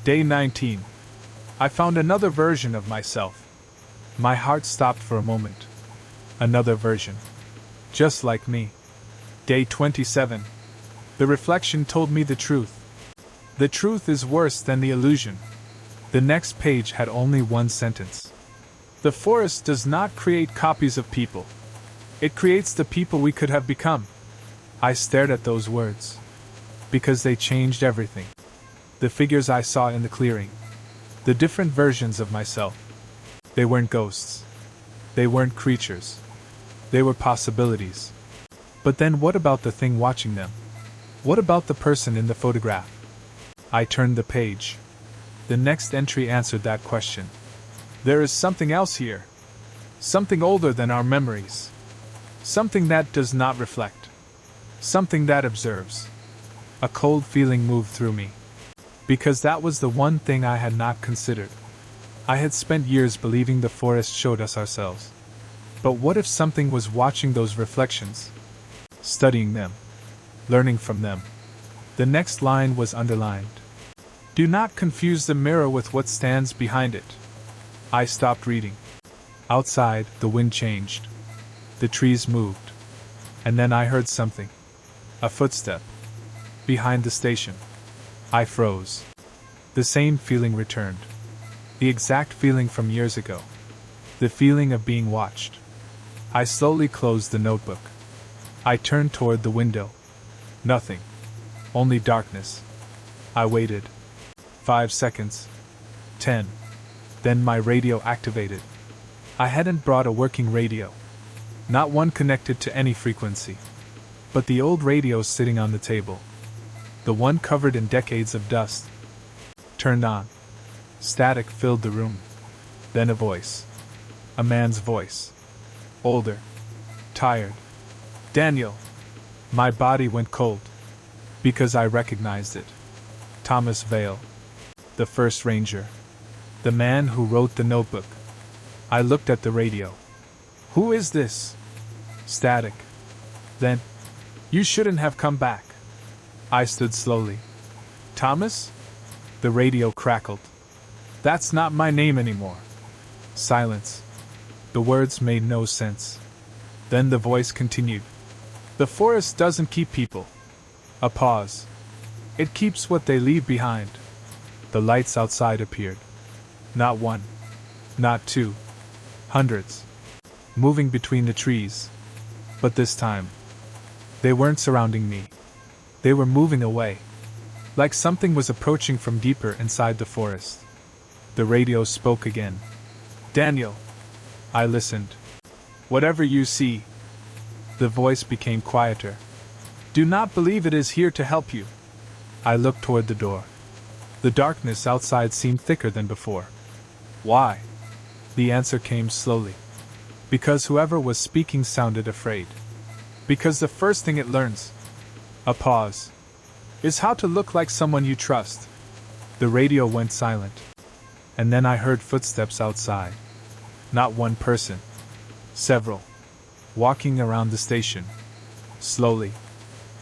Day 19. I found another version of myself. My heart stopped for a moment. Another version. Just like me. Day 27. The reflection told me the truth. The truth is worse than the illusion. The next page had only one sentence. The forest does not create copies of people. It creates the people we could have become. I stared at those words. Because they changed everything. The figures I saw in the clearing. The different versions of myself. They weren't ghosts. They weren't creatures. They were possibilities. But then what about the thing watching them? What about the person in the photograph? I turned the page. The next entry answered that question. There is something else here. Something older than our memories. Something that does not reflect. Something that observes. A cold feeling moved through me. Because that was the one thing I had not considered. I had spent years believing the forest showed us ourselves. But what if something was watching those reflections? Studying them. Learning from them. The next line was underlined. Do not confuse the mirror with what stands behind it. I stopped reading. Outside, the wind changed. The trees moved. And then I heard something. A footstep. Behind the station. I froze. The same feeling returned. The exact feeling from years ago. The feeling of being watched. I slowly closed the notebook. I turned toward the window. Nothing. Only darkness. I waited. 5 seconds. 10. Then my radio activated. I hadn't brought a working radio. Not one connected to any frequency. But the old radio sitting on the table. The one covered in decades of dust. Turned on. Static filled the room. Then a voice. A man's voice. Older. Tired. Daniel. My body went cold. Because I recognized it. Thomas Vale. The first ranger. The man who wrote the notebook. I looked at the radio. Who is this? Static. Then, you shouldn't have come back. I stood slowly. Thomas? The radio crackled. That's not my name anymore. Silence. The words made no sense. Then the voice continued. The forest doesn't keep people. A pause. It keeps what they leave behind. The lights outside appeared. Not one. Not two. Hundreds. Moving between the trees. But this time, they weren't surrounding me. They were moving away. Like something was approaching from deeper inside the forest. The radio spoke again. Daniel. I listened. Whatever you see. The voice became quieter. Do not believe it is here to help you. I looked toward the door. The darkness outside seemed thicker than before. Why? The answer came slowly. Because whoever was speaking sounded afraid. Because the first thing it learns, a pause, is how to look like someone you trust. The radio went silent. And then I heard footsteps outside. Not one person. Several. Walking around the station. Slowly.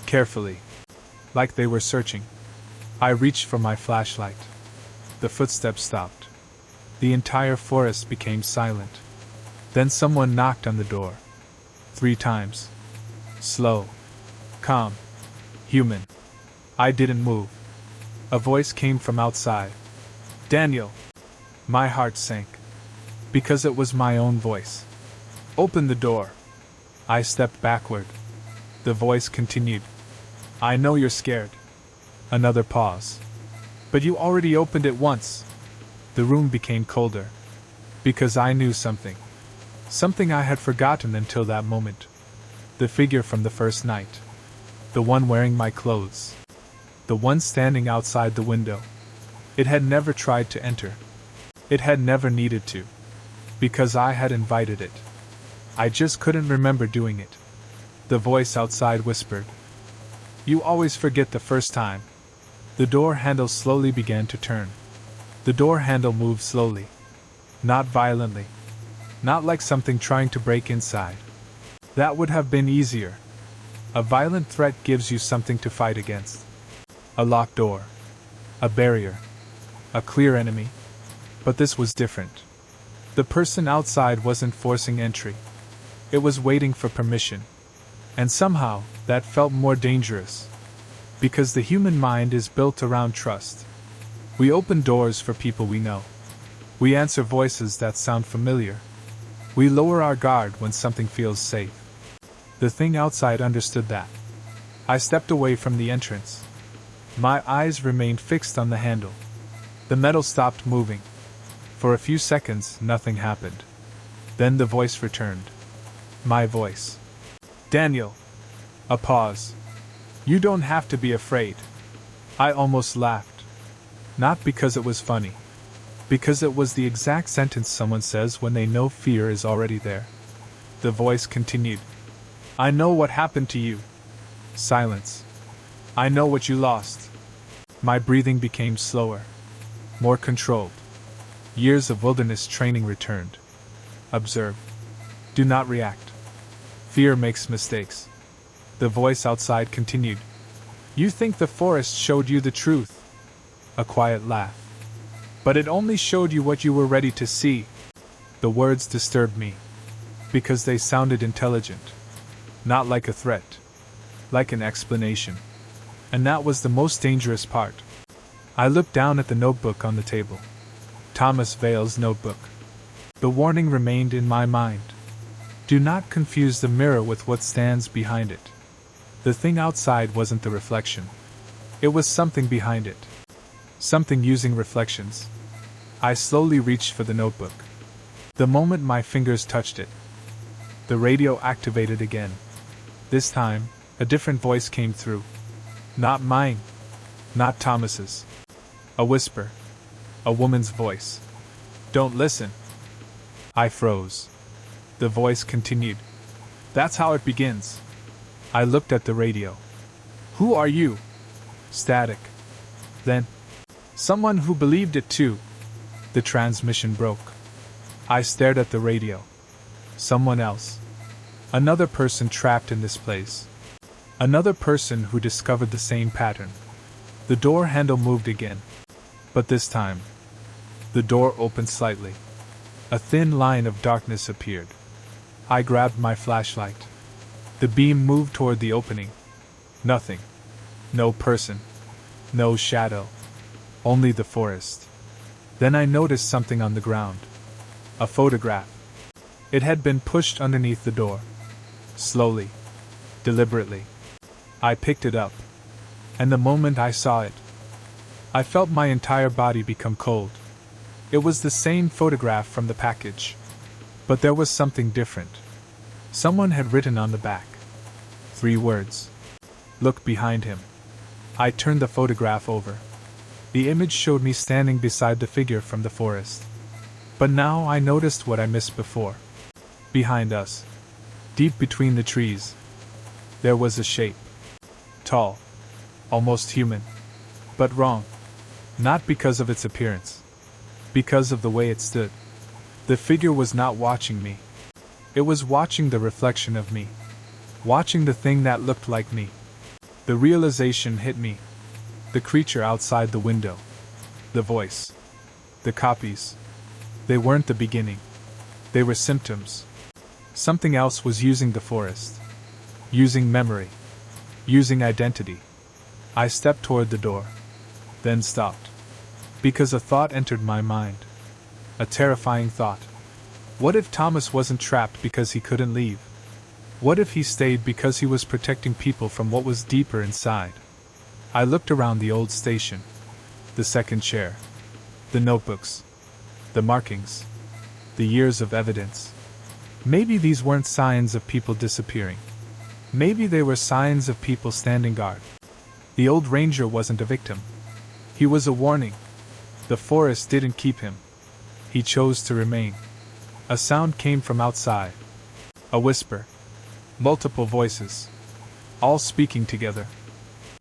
Carefully. Like they were searching. I reached for my flashlight. The footsteps stopped. The entire forest became silent. Then someone knocked on the door. 3 times. Slow. Calm. Human. I didn't move. A voice came from outside. Daniel. My heart sank. Because it was my own voice. Open the door. I stepped backward. The voice continued. I know you're scared. Another pause. But you already opened it once. The room became colder. Because I knew something. Something I had forgotten until that moment. The figure from the first night. The one wearing my clothes. The one standing outside the window. It had never tried to enter. It had never needed to. Because I had invited it. I just couldn't remember doing it. The voice outside whispered. You always forget the first time. The door handle slowly began to turn. The door handle moved slowly. Not violently. Not like something trying to break inside. That would have been easier. A violent threat gives you something to fight against. A locked door. A barrier. A clear enemy. But this was different. The person outside wasn't forcing entry. It was waiting for permission. And somehow, that felt more dangerous. Because the human mind is built around trust. We open doors for people we know. We answer voices that sound familiar. We lower our guard when something feels safe. The thing outside understood that. I stepped away from the entrance. My eyes remained fixed on the handle. The metal stopped moving. For a few seconds, nothing happened. Then the voice returned. My voice. Daniel. A pause. You don't have to be afraid. I almost laughed. Not because it was funny. Because it was the exact sentence someone says when they know fear is already there. The voice continued. I know what happened to you. Silence. I know what you lost. My breathing became slower. More controlled. Years of wilderness training returned. Observe. Do not react. Fear makes mistakes. The voice outside continued. You think the forest showed you the truth? A quiet laugh. But it only showed you what you were ready to see. The words disturbed me. Because they sounded intelligent. Not like a threat. Like an explanation. And that was the most dangerous part. I looked down at the notebook on the table. Thomas Vale's notebook. The warning remained in my mind. Do not confuse the mirror with what stands behind it. The thing outside wasn't the reflection. It was something behind it. Something using reflections. I slowly reached for the notebook. The moment my fingers touched it, the radio activated again. This time, a different voice came through. Not mine. Not Thomas's. A whisper. A woman's voice. Don't listen. I froze. The voice continued. That's how it begins. I looked at the radio. Who are you? Static. Then, someone who believed it too. The transmission broke. I stared at the radio. Someone else. Another person trapped in this place. Another person who discovered the same pattern. The door handle moved again. But this time, the door opened slightly. A thin line of darkness appeared. I grabbed my flashlight. The beam moved toward the opening. Nothing. No person. No shadow. Only the forest. Then I noticed something on the ground. A photograph. It had been pushed underneath the door. Slowly. Deliberately. I picked it up. And the moment I saw it, I felt my entire body become cold. It was the same photograph from the package. But there was something different. Someone had written on the back. 3 words. Look behind him. I turned the photograph over. The image showed me standing beside the figure from the forest. But now I noticed what I missed before. Behind us, deep between the trees, there was a shape. Tall. Almost human. But wrong. Not because of its appearance. Because of the way it stood. The figure was not watching me. It was watching the reflection of me. Watching the thing that looked like me. The realization hit me. The creature outside the window. The voice. The copies. They weren't the beginning. They were symptoms. Something else was using the forest. Using memory. Using identity. I stepped toward the door. Then stopped. Because a thought entered my mind. A terrifying thought. What if Thomas wasn't trapped because he couldn't leave? What if he stayed because he was protecting people from what was deeper inside? I looked around the old station. The second chair. The notebooks. The markings. The years of evidence. Maybe these weren't signs of people disappearing. Maybe they were signs of people standing guard. The old ranger wasn't a victim. He was a warning. The forest didn't keep him. He chose to remain. A sound came from outside. A whisper. Multiple voices. All speaking together.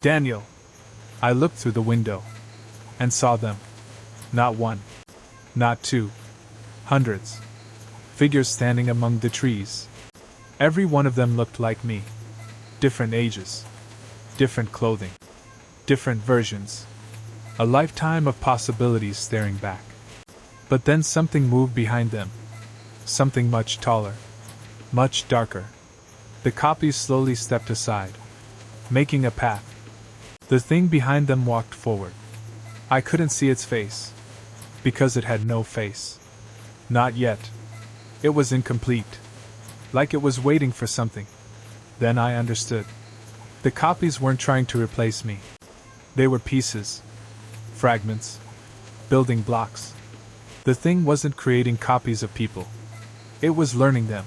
Daniel. I looked through the window. And saw them. Not one. Not 2. Hundreds. Figures standing among the trees. Every one of them looked like me. Different ages. Different clothing. Different versions. A lifetime of possibilities staring back. But then something moved behind them. Something much taller. much darker. The copies slowly stepped aside, making a path. The thing behind them walked forward. I couldn't see its face, because it had no face. Not yet. It was incomplete. Like it was waiting for something. Then I understood. The copies weren't trying to replace me. They were pieces. Fragments. Building blocks. The thing wasn't creating copies of people. It was learning them.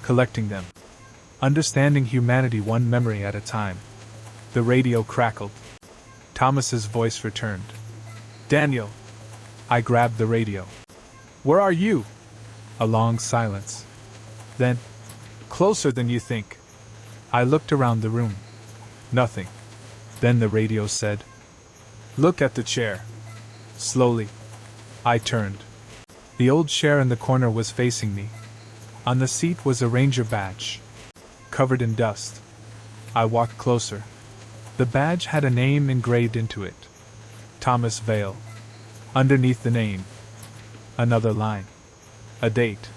Collecting them. Understanding humanity one memory at a time. The radio crackled. Thomas's voice returned. Daniel. I grabbed the radio. Where are you? A long silence. Then, closer than you think. I looked around the room. Nothing. Then the radio said, Look at the chair. Slowly. I turned. The old chair in the corner was facing me. On the seat was a ranger badge, covered in dust. I walked closer. The badge had a name engraved into it. Thomas Vale. Underneath the name, another line. A date.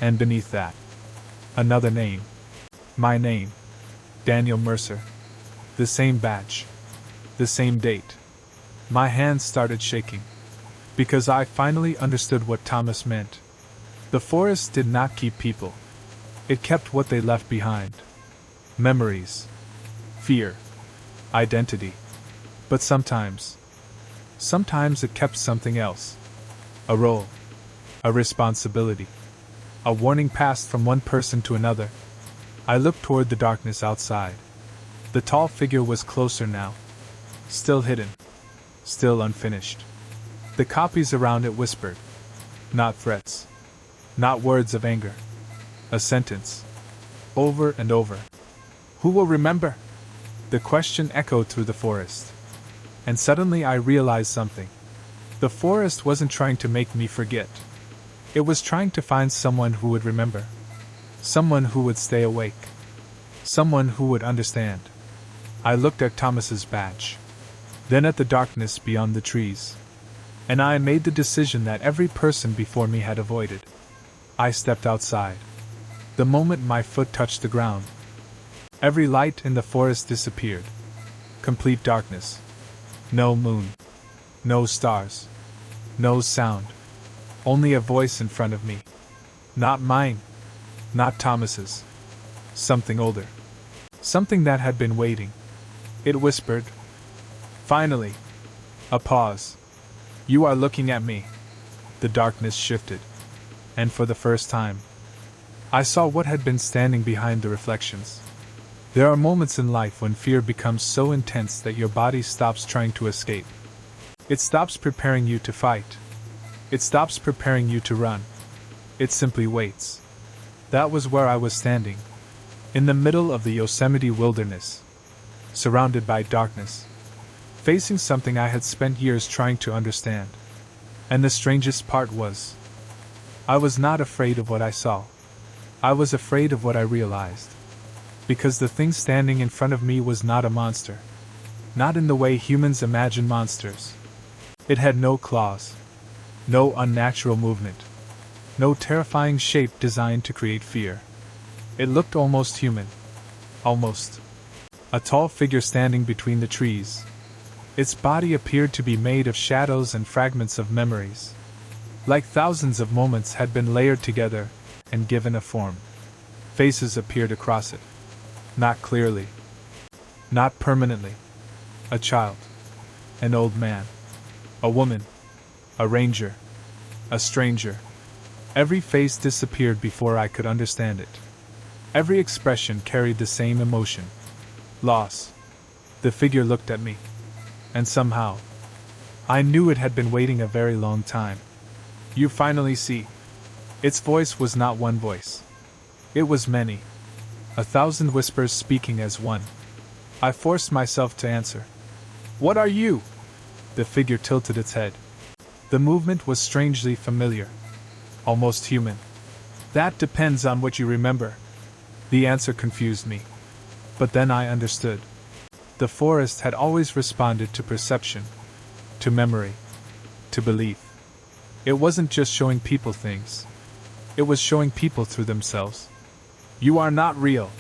And beneath that, another name. My name. Daniel Mercer. The same badge. The same date. My hands started shaking. Because I finally understood what Thomas meant. The forest did not keep people. It kept what they left behind. Memories. Fear. Identity. But sometimes it kept something else. A role. A responsibility. A warning passed from one person to another. I looked toward the darkness outside. The tall figure was closer now. Still hidden. Still unfinished. The copies around it whispered. Not threats. Not words of anger. A sentence. Over and over. Who will remember? The question echoed through the forest. And suddenly I realized something. The forest wasn't trying to make me forget. It was trying to find someone who would remember. Someone who would stay awake. Someone who would understand. I looked at Thomas's badge. Then at the darkness beyond the trees. And I made the decision that every person before me had avoided. I stepped outside. The moment my foot touched the ground, every light in the forest disappeared. Complete darkness. No moon. No stars. No sound. Only a voice in front of me. Not mine. Not Thomas's. Something older. Something that had been waiting. It whispered. Finally. A pause. You are looking at me. The darkness shifted. And for the first time, I saw what had been standing behind the reflections. There are moments in life when fear becomes so intense that your body stops trying to escape. It stops preparing you to fight. It stops preparing you to run. It simply waits. That was where I was standing. In the middle of the Yosemite wilderness. Surrounded by darkness. Facing something I had spent years trying to understand. And the strangest part was, I was not afraid of what I saw. I was afraid of what I realized. Because the thing standing in front of me was not a monster. Not in the way humans imagine monsters. It had no claws. No unnatural movement. No terrifying shape designed to create fear. It looked almost human. Almost. A tall figure standing between the trees. Its body appeared to be made of shadows and fragments of memories. Like thousands of moments had been layered together and given a form. Faces appeared across it. Not clearly. Not permanently. A child. An old man. A woman. A ranger. A stranger. Every face disappeared before I could understand it. Every expression carried the same emotion. Loss. The figure looked at me. And somehow, I knew it had been waiting a very long time. You finally see. Its voice was not one voice. It was many. 1,000 whispers speaking as one. I forced myself to answer. What are you? The figure tilted its head. The movement was strangely familiar. Almost human. That depends on what you remember. The answer confused me. But then I understood. The forest had always responded to perception. To memory. To belief. It wasn't just showing people things. It was showing people through themselves. You are not real.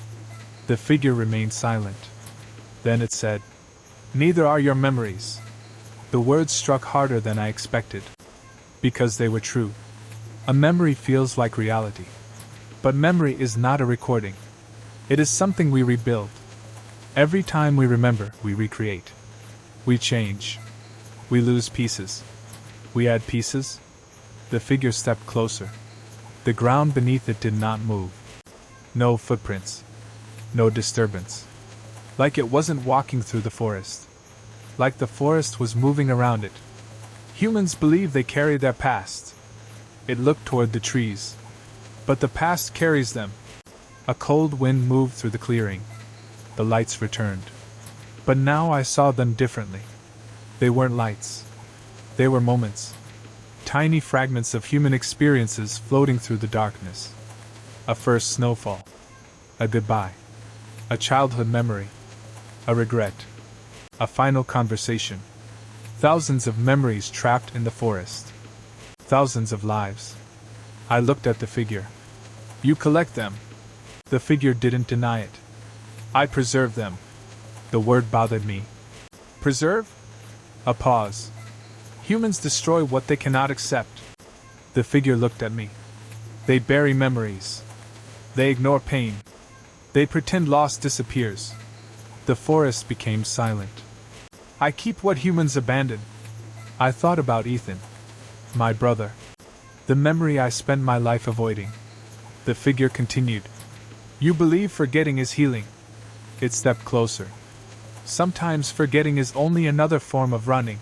The figure remained silent. Then it said, Neither are your memories. The words struck harder than I expected. Because they were true. A memory feels like reality. But memory is not a recording. It is something we rebuild. Every time we remember, we recreate. We change. We lose pieces. We add pieces. The figure stepped closer. The ground beneath it did not move. No footprints. No disturbance. Like it wasn't walking through the forest. Like the forest was moving around it. Humans believe they carry their past. It looked toward the trees. But the past carries them. A cold wind moved through the clearing. The lights returned. But now I saw them differently. They weren't lights. They were moments. Tiny fragments of human experiences floating through the darkness. A first snowfall. A goodbye. A childhood memory. A regret. A final conversation. Thousands of memories trapped in the forest. Thousands of lives. I looked at the figure. You collect them. The figure didn't deny it. I preserve them. The word bothered me. Preserve? A pause. Humans destroy what they cannot accept. The figure looked at me. They bury memories. They ignore pain. They pretend loss disappears. The forest became silent. I keep what humans abandon. I thought about Ethan. My brother. The memory I spent my life avoiding. The figure continued. You believe forgetting is healing. It stepped closer. Sometimes forgetting is only another form of running.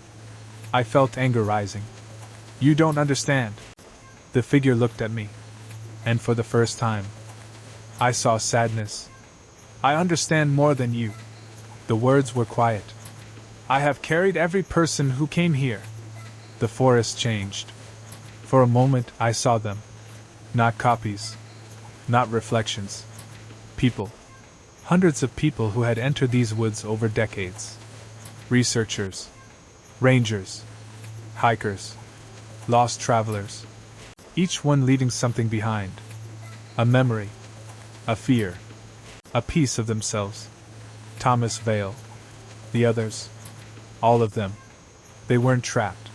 I felt anger rising. You don't understand. The figure looked at me. And for the first time, I saw sadness. I understand more than you. The words were quiet. I have carried every person who came here. The forest changed. For a moment I saw them. Not copies. Not reflections. People. Hundreds of people who had entered these woods over decades. Researchers. Rangers. Hikers. Lost travelers. Each one leaving something behind. A memory. A fear. A piece of themselves. Thomas Vale. The others. All of them. They weren't trapped.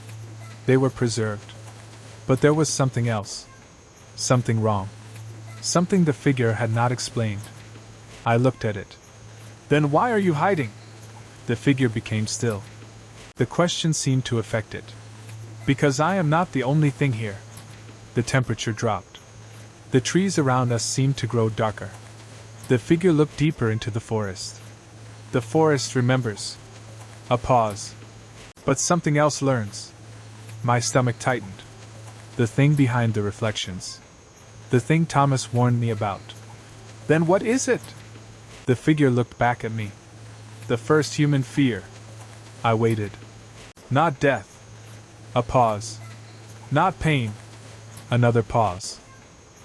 They were preserved. But there was something else. Something wrong. Something the figure had not explained. I looked at it. Then why are you hiding? The figure became still. The question seemed to affect it. Because I am not the only thing here. The temperature dropped. The trees around us seemed to grow darker. The figure looked deeper into the forest. The forest remembers. A pause. But something else learns. My stomach tightened. The thing behind the reflections. The thing Thomas warned me about. Then what is it? The figure looked back at me. The first human fear. I waited. Not death. A pause. Not pain. Another pause.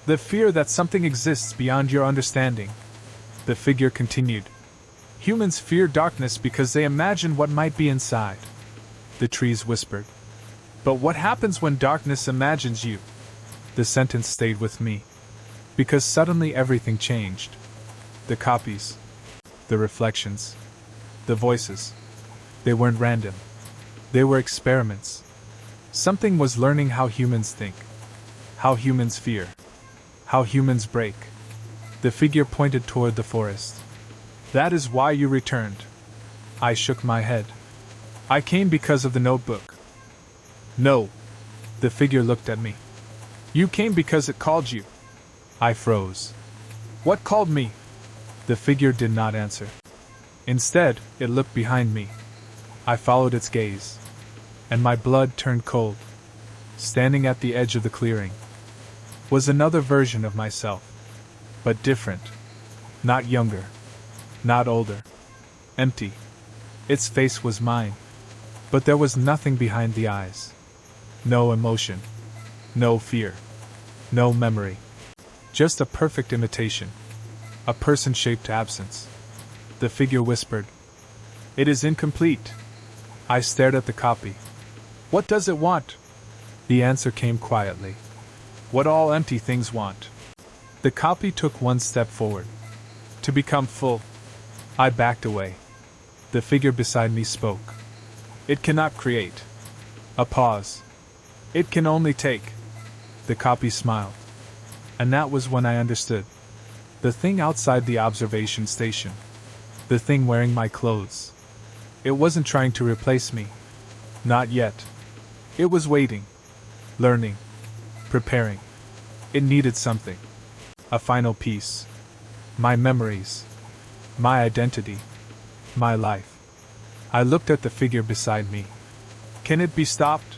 The fear that something exists beyond your understanding. The figure continued. Humans fear darkness because they imagine what might be inside. The trees whispered. But what happens when darkness imagines you? The sentence stayed with me. Because suddenly everything changed. The copies. The reflections. The voices. They weren't random. They were experiments. Something was learning how humans think. How humans fear. How humans break. The figure pointed toward the forest. That is why you returned. I shook my head. I came because of the notebook. No. The figure looked at me. You came because it called you. I froze. What called me? The figure did not answer. Instead, it looked behind me. I followed its gaze. And my blood turned cold. Standing at the edge of the clearing was another version of myself. But different. Not younger. Not older. Empty. Its face was mine. But there was nothing behind the eyes. No emotion. No fear. No memory. Just a perfect imitation. A person-shaped absence. The figure whispered. It is incomplete. I stared at the copy. What does it want? The answer came quietly. What all empty things want. The copy took one step forward. To become full. I backed away. The figure beside me spoke. It cannot create. A pause. It can only take. The copy smiled. And that was when I understood. The thing outside the observation station. The thing wearing my clothes. It wasn't trying to replace me. Not yet. It was waiting. Learning. Preparing. It needed something. A final piece. My memories. My identity. My life. I looked at the figure beside me. Can it be stopped?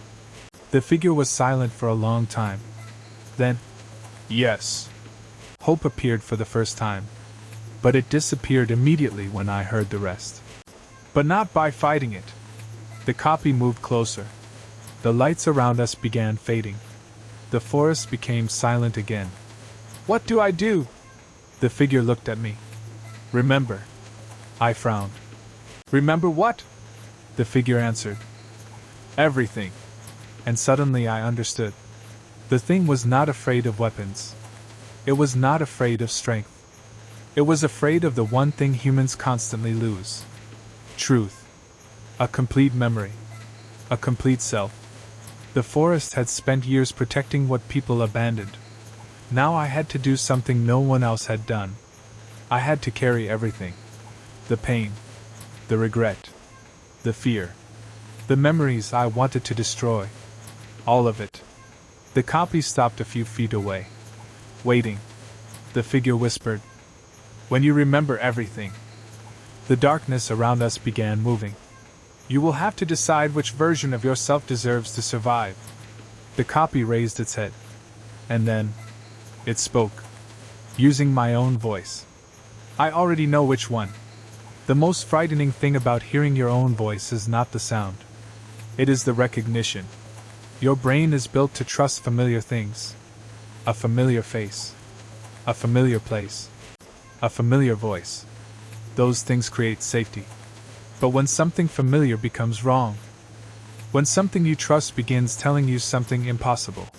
The figure was silent for a long time. Then, yes. Hope appeared for the first time. But it disappeared immediately when I heard the rest. But not by fighting it. The copy moved closer. The lights around us began fading. The forest became silent again. What do I do? The figure looked at me. Remember. I frowned. Remember what? The figure answered. Everything. And suddenly I understood. The thing was not afraid of weapons. It was not afraid of strength. It was afraid of the one thing humans constantly lose. Truth. A complete memory. A complete self. The forest had spent years protecting what people abandoned. Now I had to do something no one else had done. I had to carry everything. The pain. The regret. The fear. The memories I wanted to destroy. All of it. The copy stopped a few feet away. Waiting. The figure whispered. When you remember everything. The darkness around us began moving. You will have to decide which version of yourself deserves to survive. The copy raised its head. And then, it spoke. Using my own voice. I already know which one. The most frightening thing about hearing your own voice is not the sound. It is the recognition. Your brain is built to trust familiar things. A familiar face. A familiar place. A familiar voice. Those things create safety. But when something familiar becomes wrong, when something you trust begins telling you something impossible,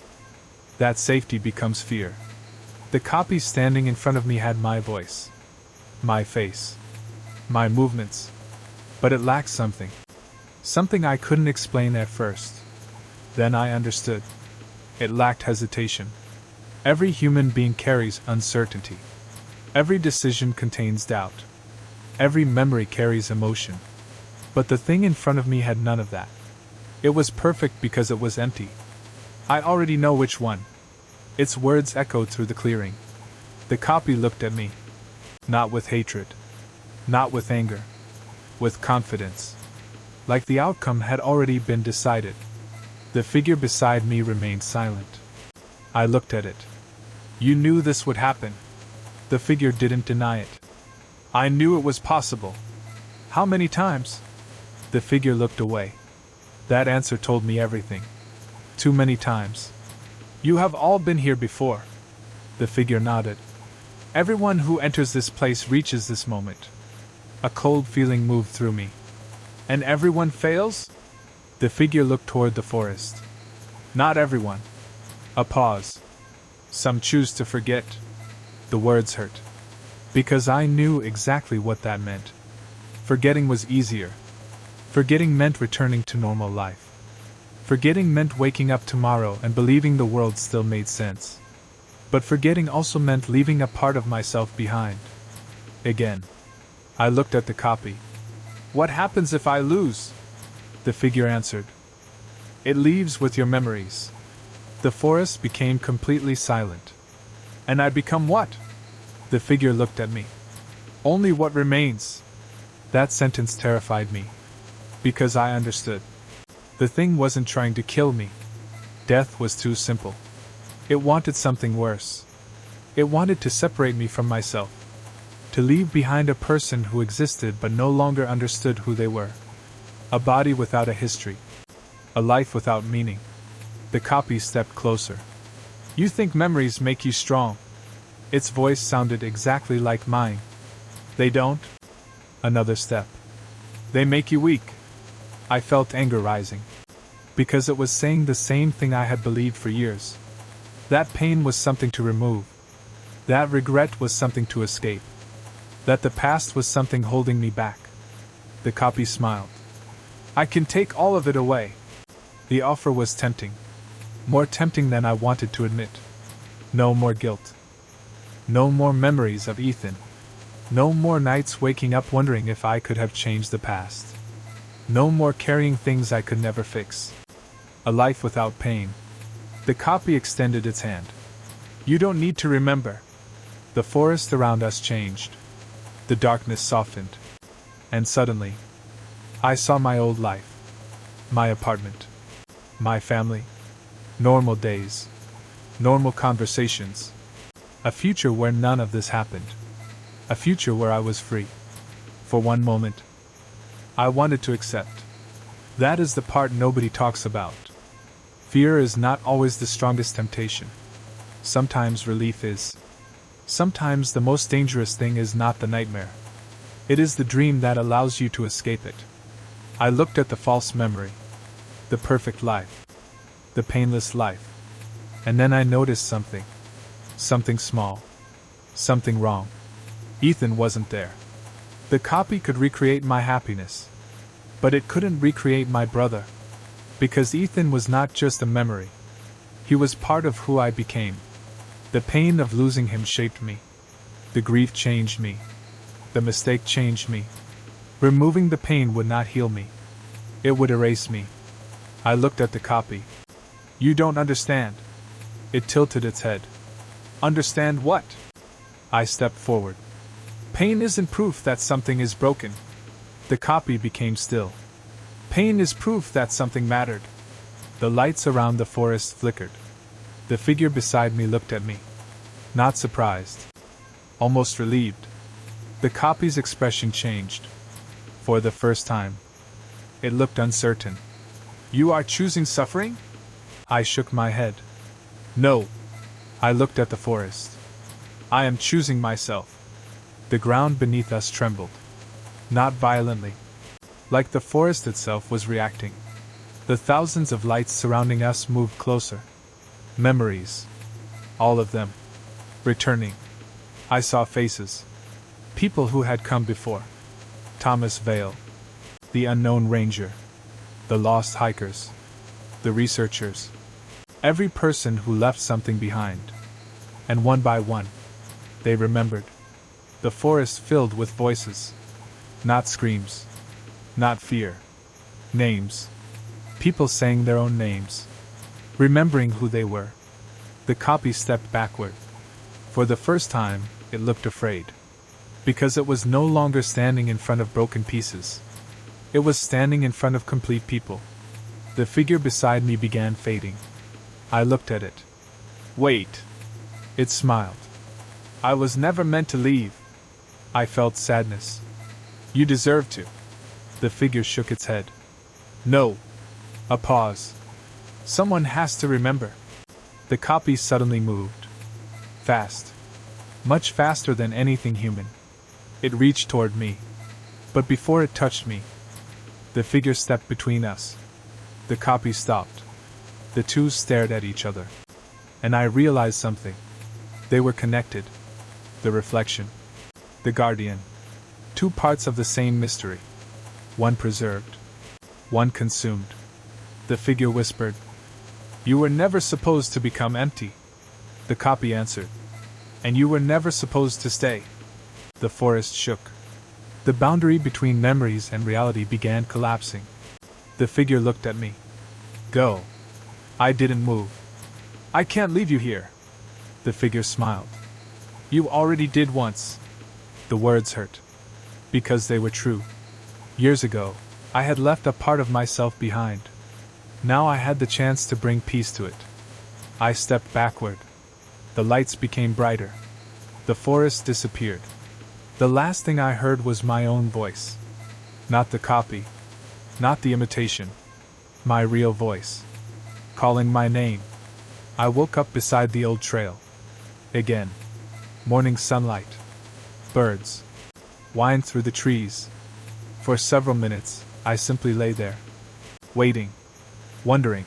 that safety becomes fear. The copy standing in front of me had my voice, my face, my movements, but it lacked something. Something I couldn't explain at first. Then I understood. It lacked hesitation. Every human being carries uncertainty. Every decision contains doubt. Every memory carries emotion. But the thing in front of me had none of that. It was perfect because it was empty. I already know which one. Its words echoed through the clearing. The copy looked at me. Not with hatred. Not with anger. With confidence. Like the outcome had already been decided. The figure beside me remained silent. I looked at it. You knew this would happen. The figure didn't deny it. I knew it was possible. How many times? The figure looked away. That answer told me everything. Too many times. You have all been here before. The figure nodded. Everyone who enters this place reaches this moment. A cold feeling moved through me. And everyone fails? The figure looked toward the forest. Not everyone. A pause. Some choose to forget. The words hurt. Because I knew exactly what that meant. Forgetting was easier. Forgetting meant returning to normal life. Forgetting meant waking up tomorrow and believing the world still made sense. But forgetting also meant leaving a part of myself behind. Again. I looked at the copy. What happens if I lose? The figure answered. It leaves with your memories. The forest became completely silent. And I become what? The figure looked at me. Only what remains. That sentence terrified me. Because I understood. The thing wasn't trying to kill me. Death was too simple. It wanted something worse. It wanted to separate me from myself. To leave behind a person who existed but no longer understood who they were. A body without a history. A life without meaning. The copy stepped closer. You think memories make you strong. Its voice sounded exactly like mine. They don't? Another step. They make you weak. I felt anger rising. Because it was saying the same thing I had believed for years. That pain was something to remove. That regret was something to escape. That the past was something holding me back. The copy smiled. I can take all of it away. The offer was tempting. More tempting than I wanted to admit. No more guilt. No more memories of Ethan. No more nights waking up wondering if I could have changed the past. No more carrying things I could never fix. A life without pain. The copy extended its hand. You don't need to remember. The forest around us changed. The darkness softened. And suddenly, I saw my old life. My apartment. My family. Normal days. Normal conversations. A future where none of this happened. A future where I was free. For one moment, I wanted to accept. That is the part nobody talks about. Fear is not always the strongest temptation. Sometimes relief is. Sometimes the most dangerous thing is not the nightmare. It is the dream that allows you to escape it. I looked at the false memory. The perfect life. The painless life. And then I noticed something. Something small. Something wrong. Ethan wasn't there. The copy could recreate my happiness. But it couldn't recreate my brother. Because Ethan was not just a memory. He was part of who I became. The pain of losing him shaped me. The grief changed me. The mistake changed me. Removing the pain would not heal me. It would erase me. I looked at the copy. You don't understand. It tilted its head. Understand what? I stepped forward. Pain isn't proof that something is broken. The copy became still. Pain is proof that something mattered. The lights around the forest flickered. The figure beside me looked at me. Not surprised. Almost relieved. The copy's expression changed. For the first time. It looked uncertain. You are choosing suffering? I shook my head. No. I looked at the forest. I am choosing myself. The ground beneath us trembled. Not violently. Like the forest itself was reacting. The thousands of lights surrounding us moved closer. Memories. All of them. Returning. I saw faces. People who had come before. Thomas Vale. The unknown ranger. The lost hikers. The researchers. Every person who left something behind. And one by one, they remembered. The forest filled with voices. Not screams. Not fear. Names. People saying their own names. Remembering who they were. The copy stepped backward. For the first time, it looked afraid. Because it was no longer standing in front of broken pieces. It was standing in front of complete people. The figure beside me began fading. I looked at it. Wait. It smiled. I was never meant to leave. I felt sadness. You deserve to. The figure shook its head. No. A pause. Someone has to remember. The copy suddenly moved. Fast. Much faster than anything human. It reached toward me. But before it touched me, the figure stepped between us. The copy stopped. The two stared at each other. And I realized something. They were connected. The reflection. The guardian. Two parts of the same mystery. One preserved. One consumed. The figure whispered. You were never supposed to become empty. The copy answered. And you were never supposed to stay. The forest shook. The boundary between memories and reality began collapsing. The figure looked at me. Go. I didn't move. I can't leave you here. The figure smiled. You already did once. The words hurt. Because they were true. Years ago, I had left a part of myself behind. Now I had the chance to bring peace to it. I stepped backward. The lights became brighter. The forest disappeared. The last thing I heard was my own voice. Not the copy. Not the imitation. My real voice. Calling my name. I woke up beside the old trail. Again. Morning sunlight. Birds. Whined through the trees. For several minutes, I simply lay there. Waiting. Wondering.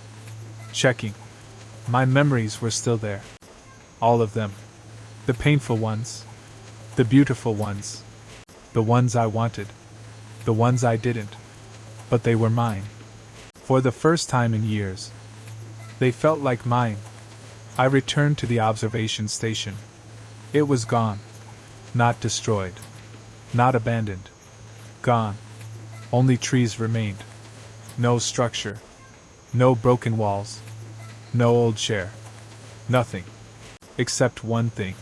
Checking. My memories were still there. All of them. The painful ones. The beautiful ones. The ones I wanted. The ones I didn't. But they were mine. For the first time in years. They felt like mine. I returned to the observation station. It was gone. Not destroyed. Not abandoned. Gone. Only trees remained. No structure. No broken walls. No old chair. Nothing. Except one thing.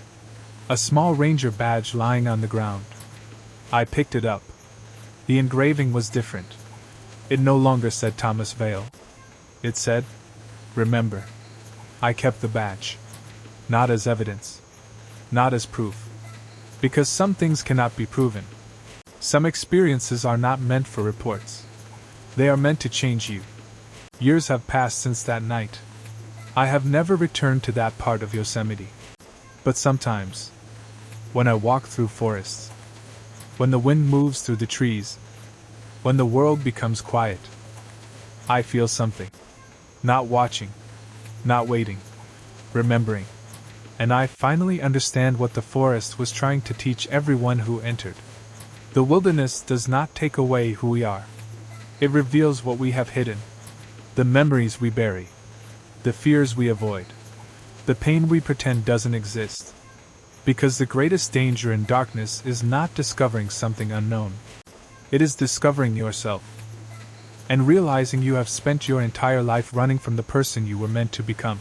A small ranger badge lying on the ground. I picked it up. The engraving was different. It no longer said Thomas Vale. It said, "Remember." I kept the badge. Not as evidence. Not as proof. Because some things cannot be proven. Some experiences are not meant for reports. They are meant to change you. Years have passed since that night. I have never returned to that part of Yosemite. But sometimes, when I walk through forests, when the wind moves through the trees, when the world becomes quiet, I feel something. Not watching, not waiting, remembering. And I finally understand what the forest was trying to teach everyone who entered. The wilderness does not take away who we are. It reveals what we have hidden, the memories we bury, the fears we avoid, the pain we pretend doesn't exist. Because the greatest danger in darkness is not discovering something unknown. It is discovering yourself. And realizing you have spent your entire life running from the person you were meant to become.